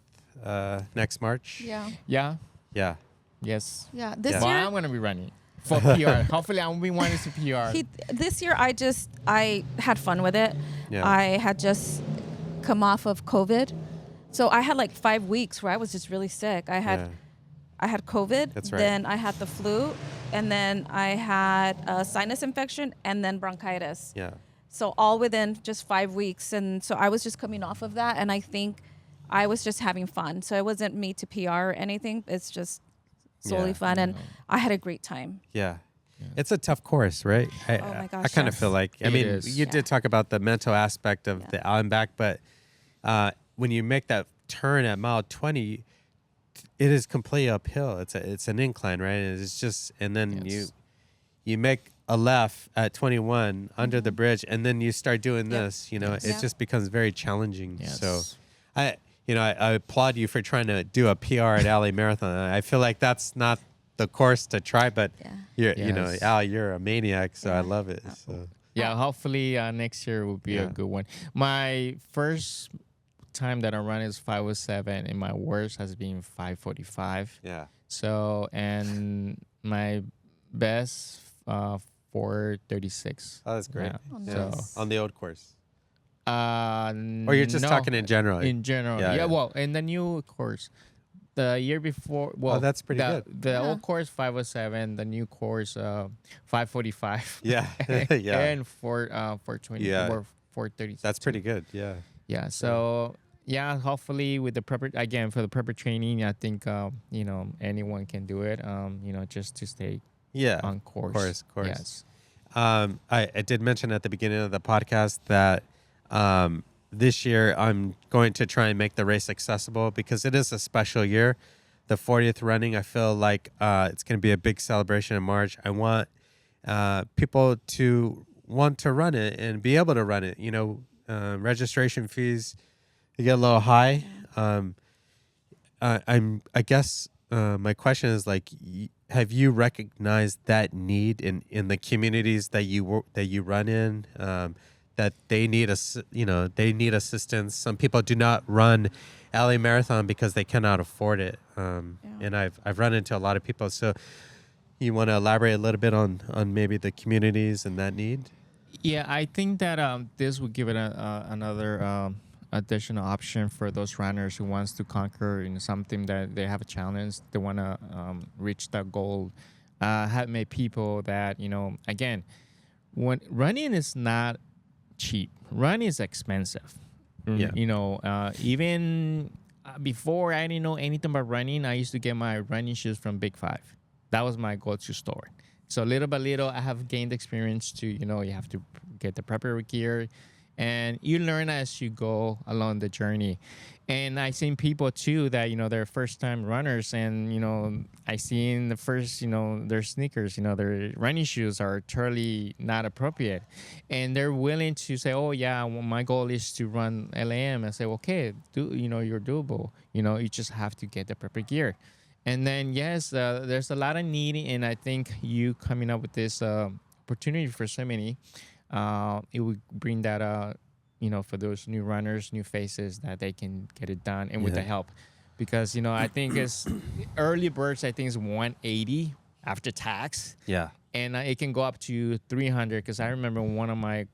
next March? Yeah. Yeah. Yeah. Yes. Yeah. This Well, year, I'm gonna be running for PR. Hopefully, I'll be wanting to PR. this year I had fun with it. Yeah. I had just come off of COVID, so I had like 5 weeks where I was just really sick. I had COVID. That's right. Then I had the flu, and then I had a sinus infection, and then bronchitis. Yeah. So all within just 5 weeks, and so I was just coming off of that, and I think I was just having fun. So it wasn't me to PR or anything. It's just solely Yeah. fun, and I had a great time. Yeah. It's a tough course, right? Oh my gosh, I kind of yes. feel like, I It mean, is. you did talk about the mental aspect of the out and back, but when you make that turn at mile 20, it is completely uphill. It's an incline, right? And it's just, and then Yes. you make a left at 21 under the bridge, and then you start doing this, it Yeah. just becomes very challenging. Yes. So I applaud you for trying to do a PR at LA Marathon. I feel like that's not the course to try, but Yeah. Yes. Al, you're a maniac, so I Yeah. love it. So Yeah, hopefully next year will be a Yeah. good one. My first time that I run is 5:07, and my worst has been 5:45. yeah, So, and my best 4:36. oh, that's great. Yeah. Oh, Yeah. nice. On the old course, Or or you're just talking in general. in general. Yeah, Yeah, yeah. well, in the new course. The year before, well, that's pretty the, good. The Yeah. old course 5:07, the new course 5:45. Yeah, yeah, And 4:20 Yeah. or 4:30. that's pretty good. Yeah, Yeah. So yeah, hopefully with the proper for the proper training, I think anyone can do it. Just to stay yeah. on course. Course. Yes. I did mention at the beginning of the podcast that this year I'm going to try and make the race accessible because it is a special year. The 40th running, I feel like it's going to be a big celebration in March. I want people to want to run it and be able to run it. Registration fees they get a little high. I guess my question is like, have you recognized that need in the communities that you run in? That they need assistance. Some people do not run LA Marathon because they cannot afford it. And I've run into a lot of people. So you want to elaborate a little bit on maybe the communities and that need? Yeah, I think that this would give it another additional option for those runners who wants to conquer something that they have a challenge. They want to reach that goal. Have made people that again, when running is not cheap. Running is expensive. Yeah. Even before I didn't know anything about running, I used to get my running shoes from Big Five. That was my go-to store. So little by little, I have gained experience to, you have to get the proper gear, and you learn as you go along the journey. And I seen people too that, they're first-time runners, and, I seen the first, their sneakers, their running shoes are totally not appropriate. And they're willing to say, oh, yeah, well, my goal is to run LAM. I say, okay, you're doable. You just have to get the proper gear. And then, yes, there's a lot of need, and I think you coming up with this opportunity for so many, it would bring that, for those new runners, new faces, that they can get it done, and with the help. Because, I think it's early birds, I think is 180 after tax. Yeah. And it can go up to 300, because I remember one of my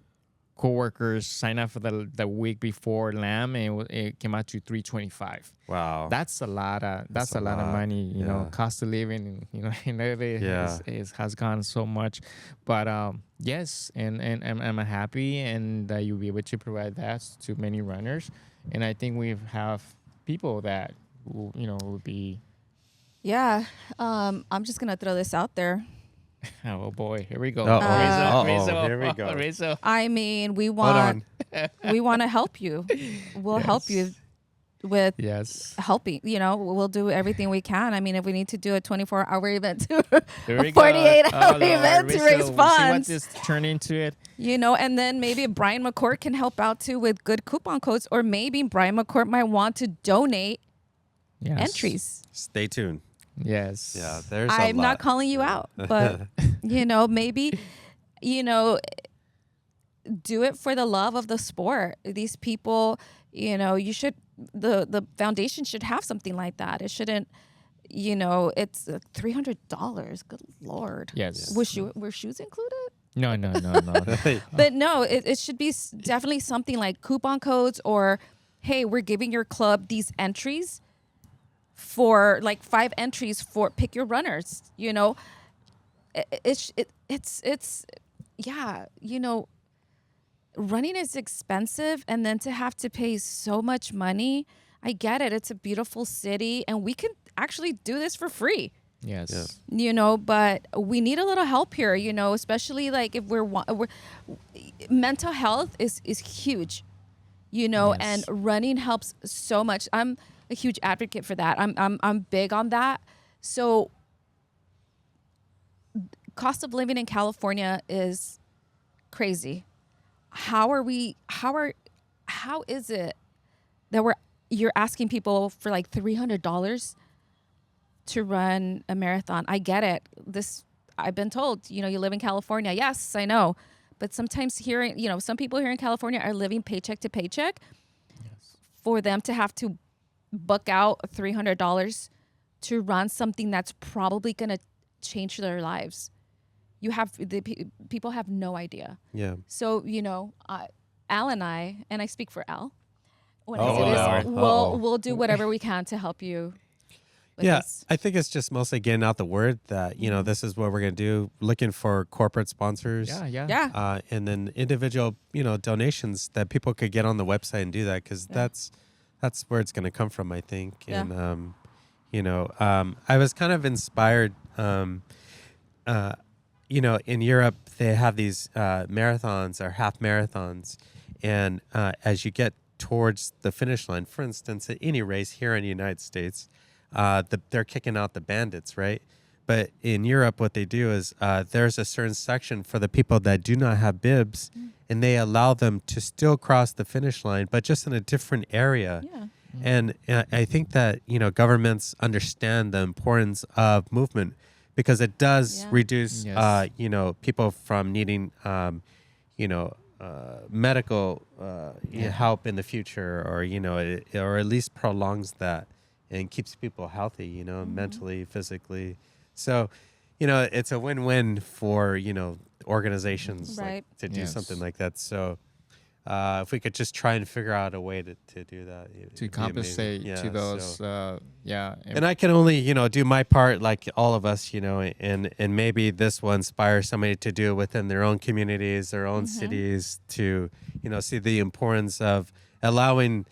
coworkers signed up for the week before LAM, and it came out to 325. Wow. That's a lot of money, cost of living, and everything has gone so much. But yes, and I'm happy, and that you'll be able to provide that to many runners. And I think we have people that will be. Yeah, I'm just gonna throw this out there. Oh boy, here we go. Here we go. Rizzo. I mean, we Hold want on. we want to help you. We'll help you with Yes. helping. We'll do everything we can. I mean, if we need to do a 24-hour event to There a we go. 48-hour Lord, event to Rizzo, raise we'll see what funds, this turn into it. and then maybe Brian McCourt can help out too with good coupon codes, or maybe Brian McCourt might want to donate Yes. entries. Stay tuned. Yes. Yeah, there's I'm not calling you out, but maybe do it for the love of the sport. These people, you should, the foundation should have something like that. It shouldn't, it's $300. Good Lord. Yes. Were shoes included? No. But no, it should be definitely something like coupon codes, or, hey, we're giving your club these entries for like 5 entries for pick your runners. It's running is expensive, and then to have to pay so much money. I get it. It's a beautiful city, and we can actually do this for free. Yes. But we need a little help here, especially like if we're mental health is huge, Yes. and running helps so much. I'm a huge advocate for that. I'm big on that. So cost of living in California is crazy. How is it that you're asking people for like $300 to run a marathon? I get it. I've been told, you live in California. Yes, I know. But sometimes some people here in California are living paycheck to paycheck. Yes. For them to have to book out $300 to run something that's probably going to change their lives. People have no idea. Yeah. So, Al and I speak for Al, when I Oh, say Lord. this, Uh-oh. we'll do whatever we can to help you with Yeah, this. I think it's just mostly getting out the word that, this is what we're going to do, looking for corporate sponsors. Yeah. And then individual, donations that people could get on the website and do that, because that's where it's going to come from, I think. Yeah. And, I was kind of inspired, in Europe, they have these marathons or half marathons. And as you get towards the finish line, for instance, at any race here in the United States, they're kicking out the bandits, right? But in Europe, what they do is there's a certain section for the people that do not have bibs, and they allow them to still cross the finish line, but just in a different area. Yeah. And I think that, governments understand the importance of movement, because it does reduce, Yes. people from needing, medical help in the future, or at least prolongs that and keeps people healthy, mentally, physically. So, it's a win-win for, organizations Right. to do Yes. something like that. So if we could just try and figure out a way to do that. It'd To be compensate amazing. to those, So- yeah. and I can only, do my part, like all of us, and maybe this will inspire somebody to do it within their own communities, their own cities, to, see the importance of allowing,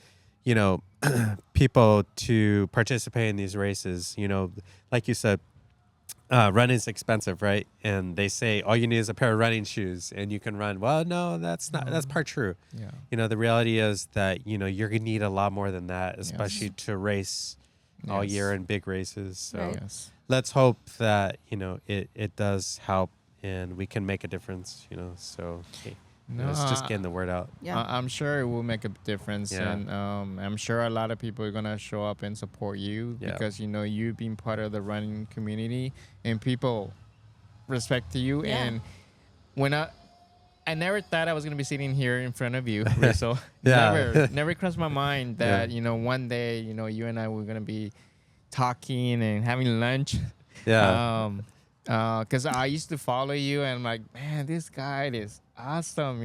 people to participate in these races. Like you said, running's expensive, right? And they say all you need is a pair of running shoes and you can run. Well, no, that's part true. Yeah. The reality is that, you're going to need a lot more than that, especially to race all year in big races. So Right. Yes. let's hope that, it does help and we can make a difference, so hey, it's just getting the word out. Yeah. I'm sure it will make a difference, Yeah. and I'm sure a lot of people are gonna show up and support you Yeah. because you've been part of the running community, and people respect you. Yeah. And when I never thought I was gonna be sitting here in front of you, Rizzo. Yeah. never crossed my mind that one day you and I were gonna be talking and having lunch. Yeah. Because I used to follow you and I'm like, man, this guy is awesome,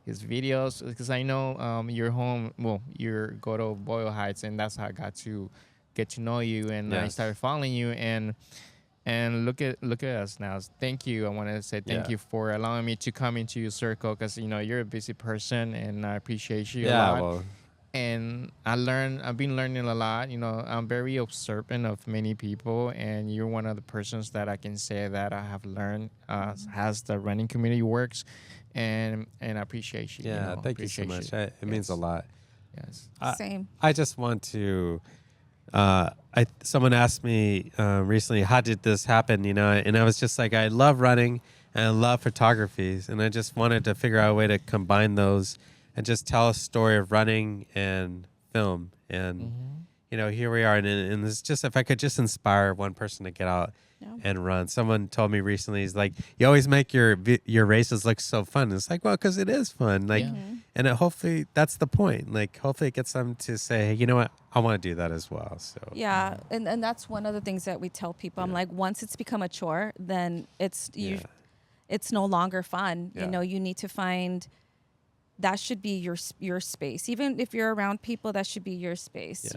his videos. Because I know you're home, you go to Boyle Heights, and that's how I got to get to know you, and I Yes. started following you, and look at us now. Thank you. I want to say thank you for allowing me to come into your circle, because you're a busy person, and I appreciate you a lot. Well, And I've been learning a lot. I'm very observant of many people, and you're one of the persons that I can say that I have learned as the running community works, and I appreciate you. yeah. Thank you so appreciate much. It means a lot. Yes. Same. I just want to. Someone asked me recently, how did this happen? And I was just like, I love running and I love photography, and I just wanted to figure out a way to combine those and just tell a story of running and film. And here we are, and it's just, if I could just inspire one person to get out and run. Someone told me recently, he's like, you always make your races look so fun. It's like, well, because it is fun. Like, and hopefully that's the point. Like, hopefully it gets them to say, hey, you know what, I want to do that as well. So yeah, and that's one of the things that we tell people. I'm like, once it's become a chore, then it's no longer fun. You need to find. That should be your space. Even if you're around people, that should be your space,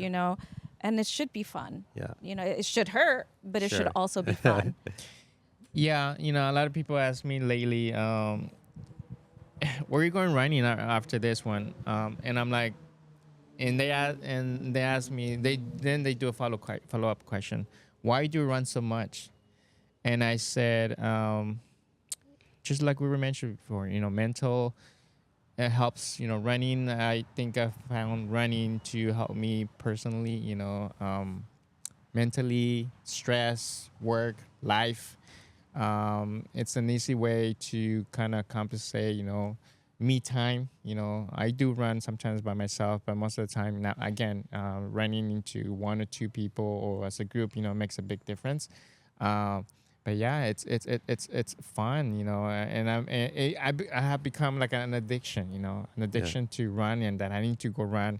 and it should be fun. Yeah. It should hurt, but it should also be fun. Yeah. A lot of people ask me lately, where are you going running after this one? And I'm like, and they ask me, they do a follow-up question. Why do you run so much? And I said, just like we were mentioned before, mental. It helps, running. I think I've found running to help me personally, mentally, stress, work, life. It's an easy way to kind of compensate, me time. I do run sometimes by myself, but most of the time now, again, running into one or two people or as a group, makes a big difference. But yeah, it's fun, and I have become like an addiction, an addiction to run, and that I need to go run.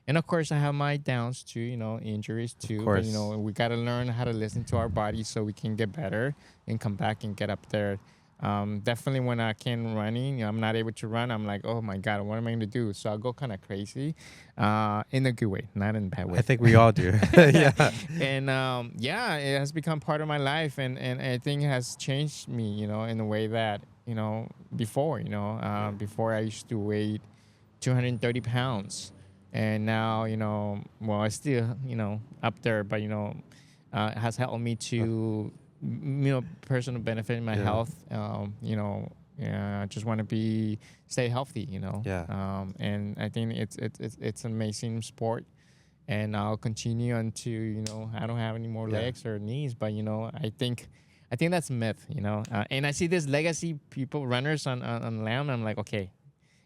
And of course, I have my downs too, injuries too. But, we got to learn how to listen to our bodies so we can get better and come back and get up there. Definitely when I can't running, I'm not able to run. I'm like, oh my God, what am I going to do? So I'll go kind of crazy, in a good way, not in a bad way. I think we all do. Yeah. And it has become part of my life, and I think it has changed me, in a way that, before, before I used to weigh 230 pounds. And now, I still, up there, but, it has helped me to, personal benefit in my health. I just want to stay healthy, and I think it's an amazing sport, and I'll continue until, I don't have any more legs or knees, but, I think that's a myth, and I see this legacy people, runners on land. I'm like, okay,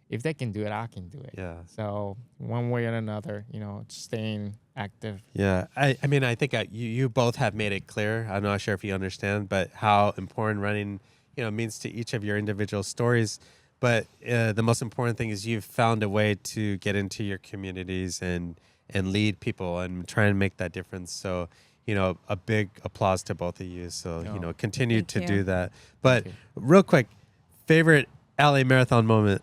if they can do it, I can do it. Yeah. So one way or another, staying active. Yeah. I mean, I think you both have made it clear. I'm not sure if you understand, but how important running, means to each of your individual stories. But the most important thing is you've found a way to get into your communities and lead people and try and make that difference. So, a big applause to both of you. So, continue to do that. But real quick, favorite LA Marathon moment?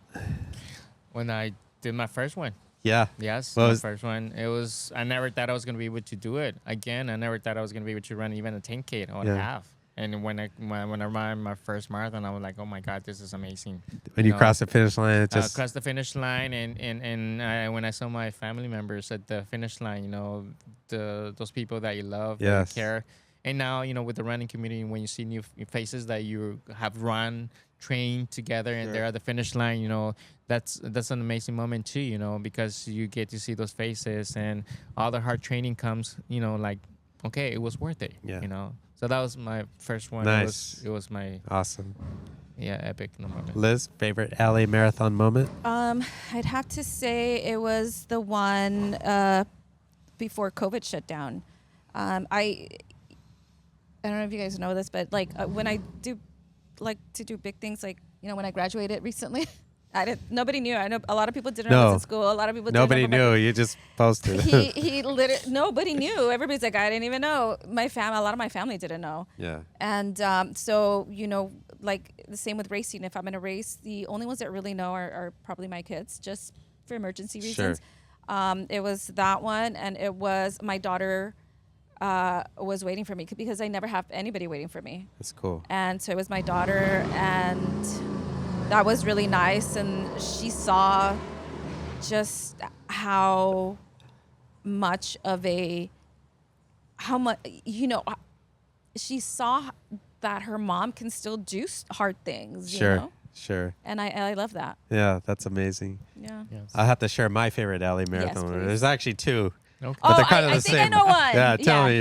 When I did my first one. Yeah. Yes, my first one. It was, I never thought I was going to be able to do it. Again, I never thought I was going to be able to run even a 10K or a half. And when I ran my first marathon, I was like, oh my God, this is amazing. When you cross the finish line, it just... crossed the finish line, and when I saw my family members at the finish line, those people that you love and care. And now, with the running community, when you see new faces that you have run, trained together, and they're at the finish line, that's an amazing moment too, because you get to see those faces, and all the hard training comes, like, okay, it was worth it, So that was my first one. Nice. It was my awesome. Yeah, epic moment. Liz, favorite LA Marathon moment? I'd have to say it was the one before COVID shut down. I don't know if you guys know this, but when I do like to do big things, like when I graduated recently, nobody knew. I know a lot of people didn't know I was in school. A lot of people nobody knew. You just posted. He literally, nobody knew. Everybody's like, I didn't even know. A lot of my family didn't know. Yeah. And so like the same with racing. If I'm in a race, the only ones that really know are probably my kids, just for emergency reasons. Sure. It was that one, and it was my daughter. Was waiting for me because I never have anybody waiting for me. That's cool. And so it was my daughter, and that was really nice. And she saw just how much she saw that her mom can still do hard things. Sure. And I love that. Yeah, that's amazing. Yeah. Yes. I'll have to share my favorite LA Marathon. Yes, There's actually two. Okay. But they're kind of the I same. think I know one. Yeah, tell me.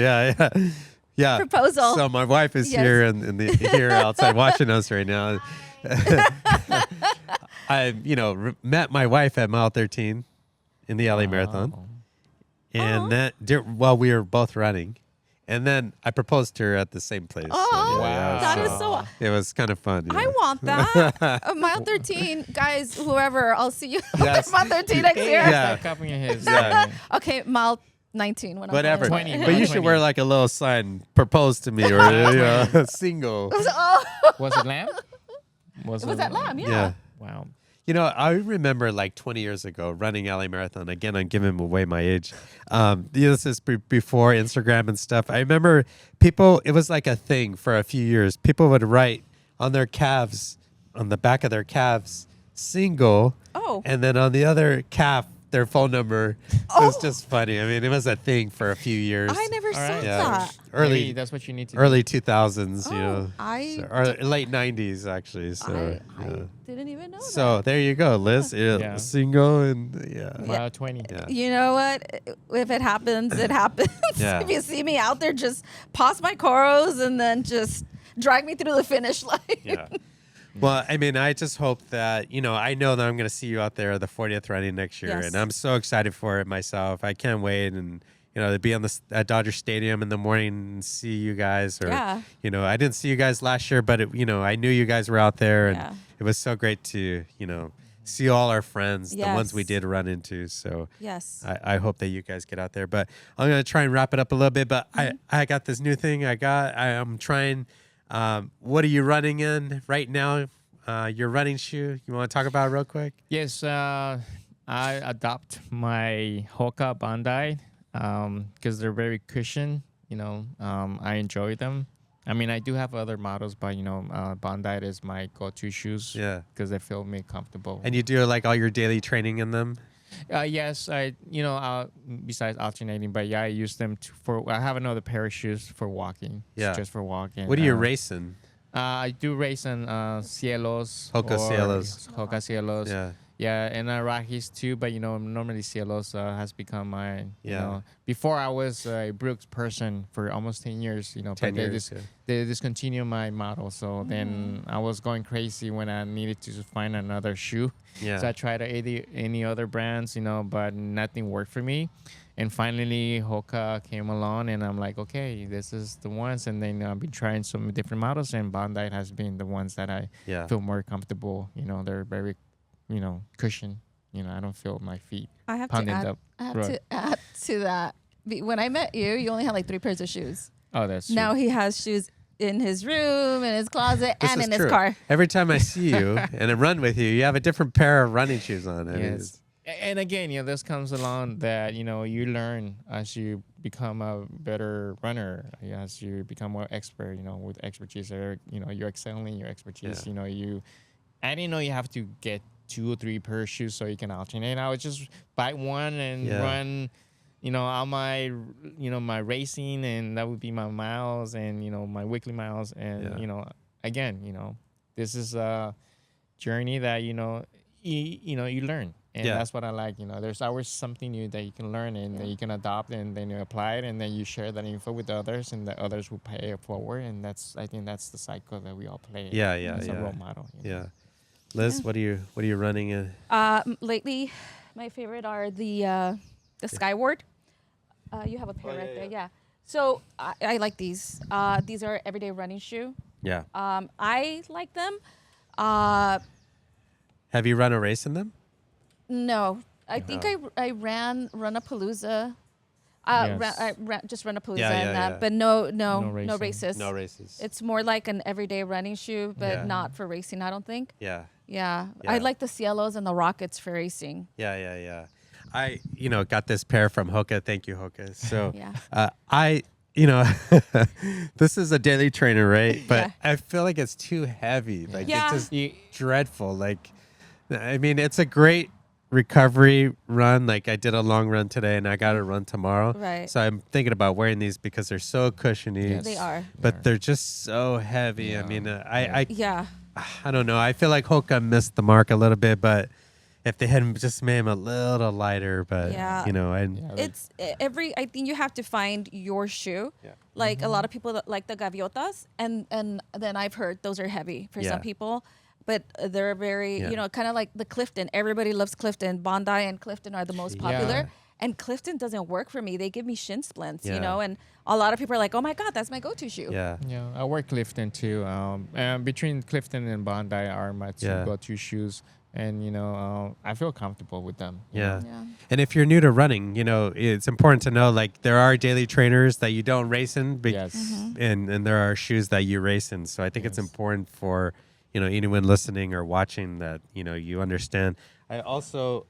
Yeah. Proposal. So my wife is here here outside watching us right now. I met my wife at mile 13 in the LA Marathon. And then, while we were both running, and then I proposed to her at the same place. Oh, wow. that is so. It was kind of fun. I want that. Mile 13, guys, whoever, I'll see you Yes. Mile 13 next year. Yeah. Start copying his. Okay, Mile 19. When Whatever. I'm 20. But you should wear like a little sign, propose to me, or single. Oh, Was it lamb? was that lamb? Yeah. Yeah. Wow. You know, I remember like 20 years ago running LA Marathon. Again, I'm giving away my age. This is before Instagram and stuff. I remember people, it was like a thing for a few years. People would write on their calves, on the back of their calves, single. Oh. And then on the other calf, their phone number. It was just funny. I mean, it was a thing for a few years. I never saw right. Yeah. that. Maybe Early that's what you need to early 2000s, you Oh, know. I Or late 90s, actually. So, I yeah. didn't even know So there you go, Liz. Yeah. Single and yeah. do. Mile 20. Yeah. that. You know what? If it happens, it happens. Yeah. If you see me out there, just pause my chorus and then just drag me through the finish line. Yeah. Well, I mean, I just hope that, you know, I know that I'm going to see you out there at the 40th running next year. Yes. And I'm so excited for it myself. I can't wait. And, you know, to be on at Dodger Stadium in the morning and see you guys. Or, Yeah. you know, I didn't see you guys last year, but, you know, I knew you guys were out there. And Yeah. it was so great to, you know, see all our friends, the ones we Yes. did run into. So Yes. I hope that you guys get out there. But I'm going to try and wrap it up a little bit. But I got this new thing I'm trying. What are you running in right now? Your running shoe. You want to talk about it real quick? Yes, I adopt my Hoka Bandai because they're very cushion. You know, I enjoy them. I mean, I do have other models, but you know, Bandai is my go-to shoes. Yeah. because they feel me comfortable. And you do like all your daily training in them? Yes, besides alternating, but yeah, I use them I have another pair of shoes for walking. Yeah. Just for walking. What are you racing? I do race on Cielos. Hoka or Cielos. Hoka Cielos. Yeah. Yeah, and Rockies too, but you know, normally Cielos has become my, you Yeah. know, before I was a Brooks person for almost 10 years, you know, 10 but years. they discontinued my model. So then I was going crazy when I needed to find another shoe. Yeah. So I tried any other brands, you know, but nothing worked for me. And finally, Hoka came along, and I'm like, okay, this is the ones. And then I've been trying some different models, and Bandai has been the ones that I Yeah. feel more comfortable. You know, they're very, you know, cushion. You know, I don't feel my feet I have pounding to add, up. I have road. to add to that. When I met you, you only had like 3 pairs of shoes. Oh, that's Now true. he has shoes in his room, in his closet, This and is in his true. car. Every time I see you and I run with you, you have a different pair of running shoes on. I mean, Yes. And again, you know, this comes along that, you know, you learn as you become a better runner, as you become more expert, you know, with expertise, or, you know, you're excelling in your expertise. Yeah. You know, I didn't know you have to get 2 or 3 pair of shoes so you can alternate. I would just buy one and Yeah. run, you know, on my, you know, my racing, and that would be my miles and, you know, my weekly miles. And, Yeah. you know, again, you know, this is a journey that, you know, you learn. And Yeah. that's what I like. You know, there's always something new that you can learn and that you can adopt, and then you apply it, and then you share that info with others, and the others will pay it forward. And I think that's the cycle that we all play. Yeah, as yeah. a role model. You know? Yeah. Liz, what are you running in? Lately, my favorite are the Skyward. You have a pair right there, yeah. So I like these. These are everyday running shoe. Yeah. I like them. Have you run a race in them? No, I think I ran Run-a-Palooza. Yes. I ran just Run-a-Palooza Yeah, yeah, and that, yeah. but no racing. races. No races. It's more like an everyday running shoe, but Yeah. not for racing. I don't think. Yeah. Yeah, Yeah. I like the Cielos and the Rockets for racing. Yeah. I, got this pair from Hoka. Thank you, Hoka. So, Yeah. this is a daily trainer, right? But Yeah. I feel like it's too heavy. Like Yeah. it's just dreadful. Like, I mean, it's a great recovery run. Like I did a long run today, and I got to run tomorrow. Right. So I'm thinking about wearing these because they're so cushiony. Yes. They are. But they're just so heavy. Yeah. I mean, Yeah. I don't know. I feel like Hoka missed the mark a little bit, but if they had just made him a little lighter, but Yeah. It's I think you have to find your shoe. Yeah. Like a lot of people that like the gaviotas, and then I've heard those are heavy for Yeah. some people, but they're very Yeah. kind of like the Clifton. Everybody loves Clifton. Bondi and Clifton are the most Yeah. popular. And Clifton doesn't work for me. They give me shin splints, Yeah. you know, and a lot of people are like, oh my God, that's my go-to shoe. Yeah. Yeah, I wear Clifton too. Between Clifton and Bondi are my two Yeah. go-to shoes, and I feel comfortable with them. you Yeah. know. Yeah. And if you're new to running, it's important to know like there are daily trainers that you don't race in, Yes. and there are shoes that you race in. So I think it's Yes. important for anyone listening or watching that you understand. I also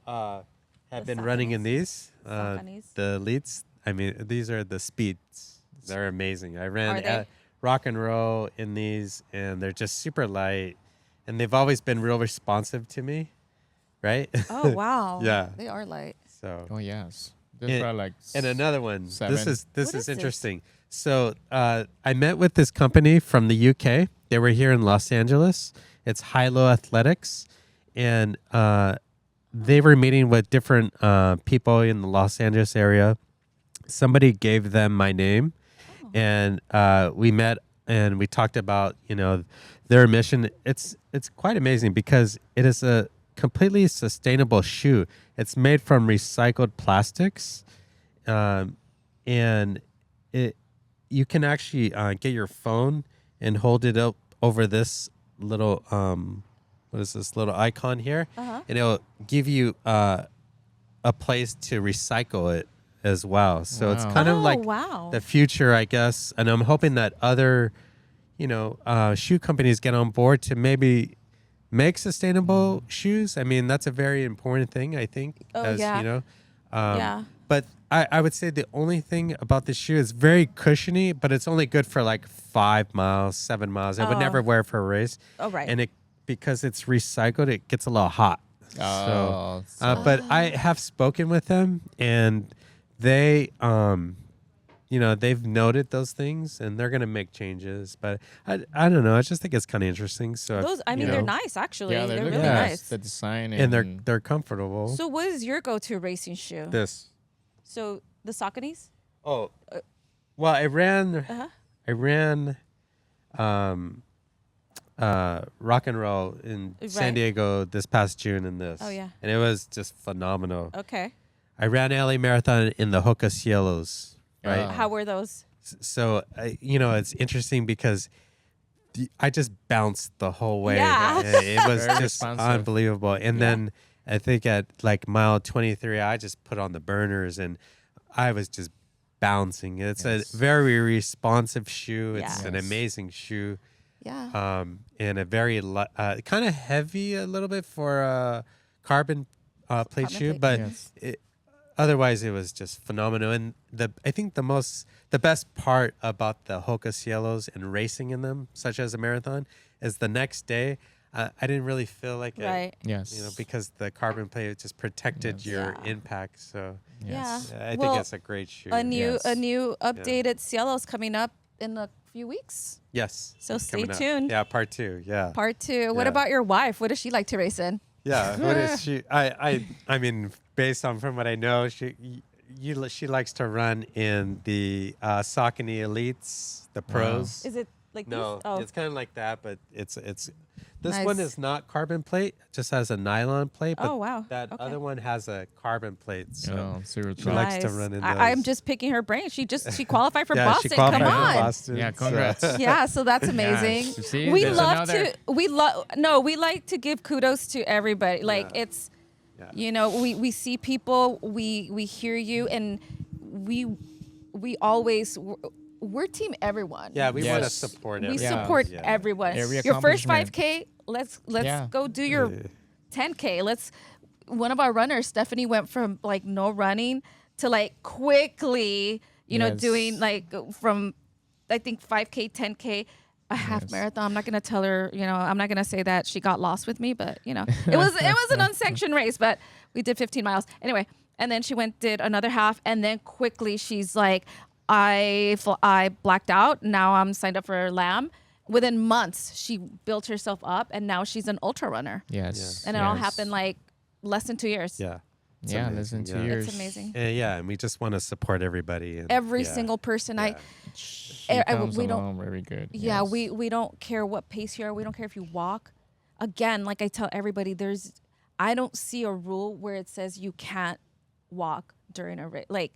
have The been running in Sauconys. these Sauconys. the elites. I mean, these are the speeds. They're amazing. I ran Are they? at rock and roll in these, and they're just super light, and they've always been real responsive to me, right? Oh, wow. Yeah. They are light. So Oh yes. There's And- probably like and another one. This seven. is What is this? interesting. So I met with this company from the UK. They were here in Los Angeles. It's Hilo Athletics, and they were meeting with different people in the Los Angeles area. Somebody gave them my name, and we met and we talked about their mission. It's quite amazing because it is a completely sustainable shoe. It's made from recycled plastics, and you can actually get your phone and hold it up over this little what is this little icon here, Uh-huh. and it'll give you a place to recycle it as well. So it's Wow. kind of Oh, like wow. the future, I guess. And I'm hoping that other shoe companies get on board to maybe make sustainable shoes. I mean, that's a very important thing, I think. Oh, yeah. Yeah. But I would say the only thing about this shoe is very cushiony, but it's only good for like 5 miles, 7 miles. I would Oh. never wear it for a race. Oh, right. And because it's recycled, it gets a little hot. Oh, But I have spoken with them, and they they've noted those things, and they're gonna make changes. But I don't know. I just think it's kind of interesting. So Those, I mean, they're nice, actually. yeah, they're they look really nice. nice. The design and they're comfortable. So what is your go-to racing shoe? This. So the Sauconys? Oh, well, I ran rock and roll in San Right. Diego this past June in this. Oh, yeah. And it was just phenomenal. Okay. I ran LA Marathon in the Hoka Cielos, right? Oh. How were those? So, it's interesting because I just bounced the whole way. Yeah. It was Very just responsive. unbelievable. And Yeah. then I think at like mile 23, I just put on the burners and I was just bouncing. It's Yes. a very responsive shoe. It's Yeah. an Yes. amazing shoe. Yeah. And a very kind of heavy a little bit for a carbon plate Carbon shoe, plate. but Yes. otherwise it was just phenomenal. And I think the best part about the Hoka Cielos and racing in them, such as a marathon, is the next day. I didn't really feel like Right. Yes. because the carbon plate just protected Yes. your Yeah. impact. So Yes. Yeah. I Well, think it's a great shoe. A new Yes. updated Cielo's coming up in a few weeks. Yes. So it's stay coming up. tuned. Yeah, part 2. Yeah. Part 2. What Yeah. about your wife? What does she like to race in? Yeah, what is she? I mean, based on from what I know, she likes to run in the Saucony Elites, the pros. Is it like No, these? Oh, it's kind of like that, but it's this one Nice. is not carbon plate; it just has a nylon plate. But Oh, wow. that Okay. other one has a carbon plate. So Oh, zero she trouble. likes to run in I'm those. just picking her brain. She qualified for yeah, Boston. she qualified Come for on. Boston. Yeah, so- congrats. Yeah, so that's amazing. you see, we there's love another- we like to give kudos to everybody. Like Yeah. it's Yeah. we see people, we hear you, and we always we're team everyone. Yeah, we want to Yes. support we everyone. Yeah. support Yeah. everyone. Every Your first accomplishment. 5K, let's Yeah. go do your 10K. One of our runners, Stephanie, went from like no running to like quickly, Yes. doing like from I think 5K, 10K, a half Yes. marathon. I'm not gonna tell her, I'm not gonna say that she got lost with me, but it was an unsanctioned race, but we did 15 miles anyway. And then she did another half, and then quickly she's like, I blacked out. Now I'm signed up for Lamb. Within months, she built herself up, and now she's an ultra runner. Yes. And it all yes. happened like less than 2 years. Yeah. It's Yeah, amazing, listen to yeah. yours. It's amazing. And we just want to support everybody. And, Every yeah. single person. She I comes we don't. along very good. Yeah, yes. we don't care what pace you are. We don't care if you walk. Again, like I tell everybody, I don't see a rule where it says you can't walk during a race. Like,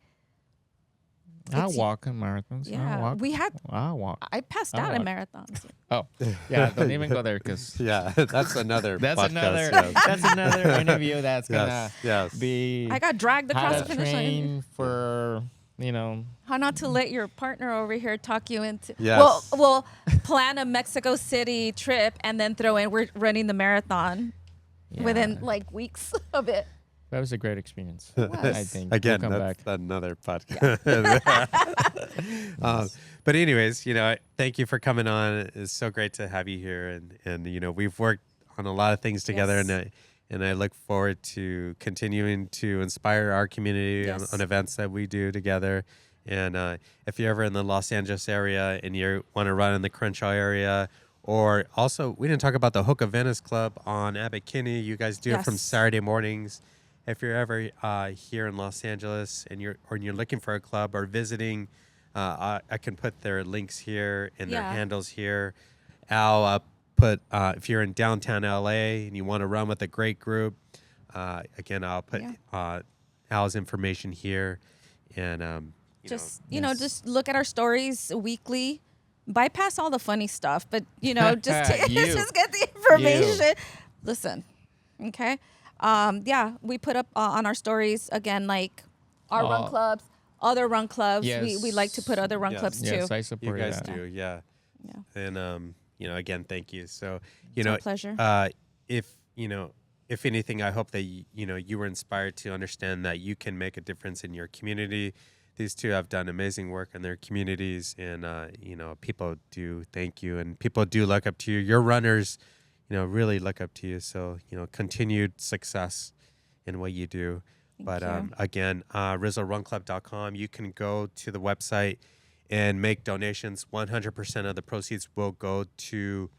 I it's- walk in marathons. yeah, I walk. we had. I walk. I passed I out in walk. marathons. Oh, yeah. Don't even go there because Yeah, that's another that's podcast. another yes. that's another interview that's gonna yes. be I got dragged how across to the finish line. train for How not to let your partner over here talk you into. Yes. Well, plan a Mexico City trip and then throw in we're running the marathon within like weeks of it. That was a great experience. was. I think. Again, we'll come that's back. another podcast. But anyways, thank you for coming on. It's so great to have you here, and we've worked on a lot of things together, Yes. and I look forward to continuing to inspire our community Yes. on events that we do together. And if you're ever in the Los Angeles area and you want to run in the Crenshaw area, or also we didn't talk about the Hoka Venice Club on Abbot Kinney. You guys do it from Yes. Saturday mornings. If you're ever here in Los Angeles and you're looking for a club or visiting, I can put their links here and their Yeah. handles here. I'll put if you're in downtown LA and you want to run with a great group, again I'll put Al's information here, and Just Yes. just look at our stories weekly. Bypass all the funny stuff, but just just get the information. Listen, okay. We put up on our stories again, like our run clubs, other run clubs. Yes. We like to put other run Yes. clubs too. Yes, I you support guys that. do, yeah. And again, thank you. So It's our pleasure. If anything, I hope that you were inspired to understand that you can make a difference in your community. These two have done amazing work in their communities, and people do thank you, and people do look up to you. Your runners, really look up to you. So continued success in what you do. Thank you. Again, RizzoRunClub.com. You can go to the website and make donations. 100% of the proceeds will go to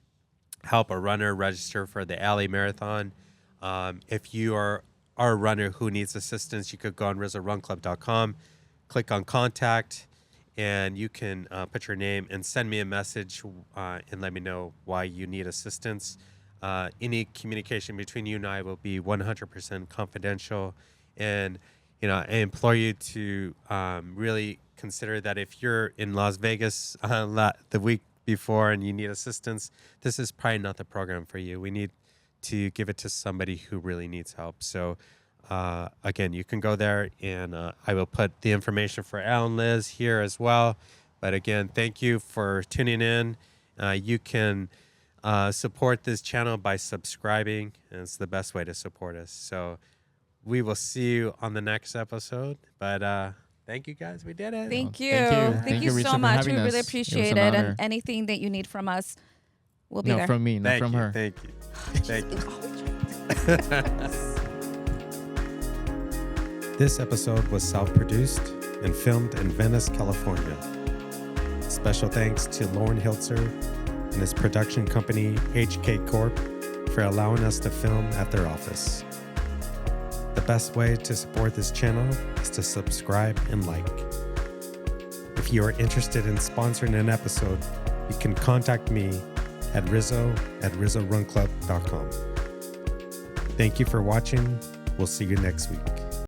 help a runner register for the LA Marathon. If you are a runner who needs assistance, you could go on RizzoRunClub.com, click on contact, and you can put your name and send me a message and let me know why you need assistance. Any communication between you and I will be 100% confidential. And, I implore you to really consider that if you're in Las Vegas the week before and you need assistance, this is probably not the program for you. We need to give it to somebody who really needs help. So, again, you can go there, and I will put the information for Al and Liz here as well. But again, thank you for tuning in. You can support this channel by subscribing, and it's the best way to support us. So we will see you on the next episode. But thank you guys. We did it. Thank you. Thank you. Thank Thank you you, Rizzo, so for much. We having really us. It was appreciate an it. honor. And anything that you need from us, we'll be No, there. from me, not Thank from you. her. Thank you. Thank you. This episode was self-produced and filmed in Venice, California. Special thanks to Lauren Hiltzer and his production company, HK Corp, for allowing us to film at their office. The best way to support this channel is to subscribe and like. If you are interested in sponsoring an episode, you can contact me at Rizzo@RizzoRunClub.com. Thank you for watching. We'll see you next week.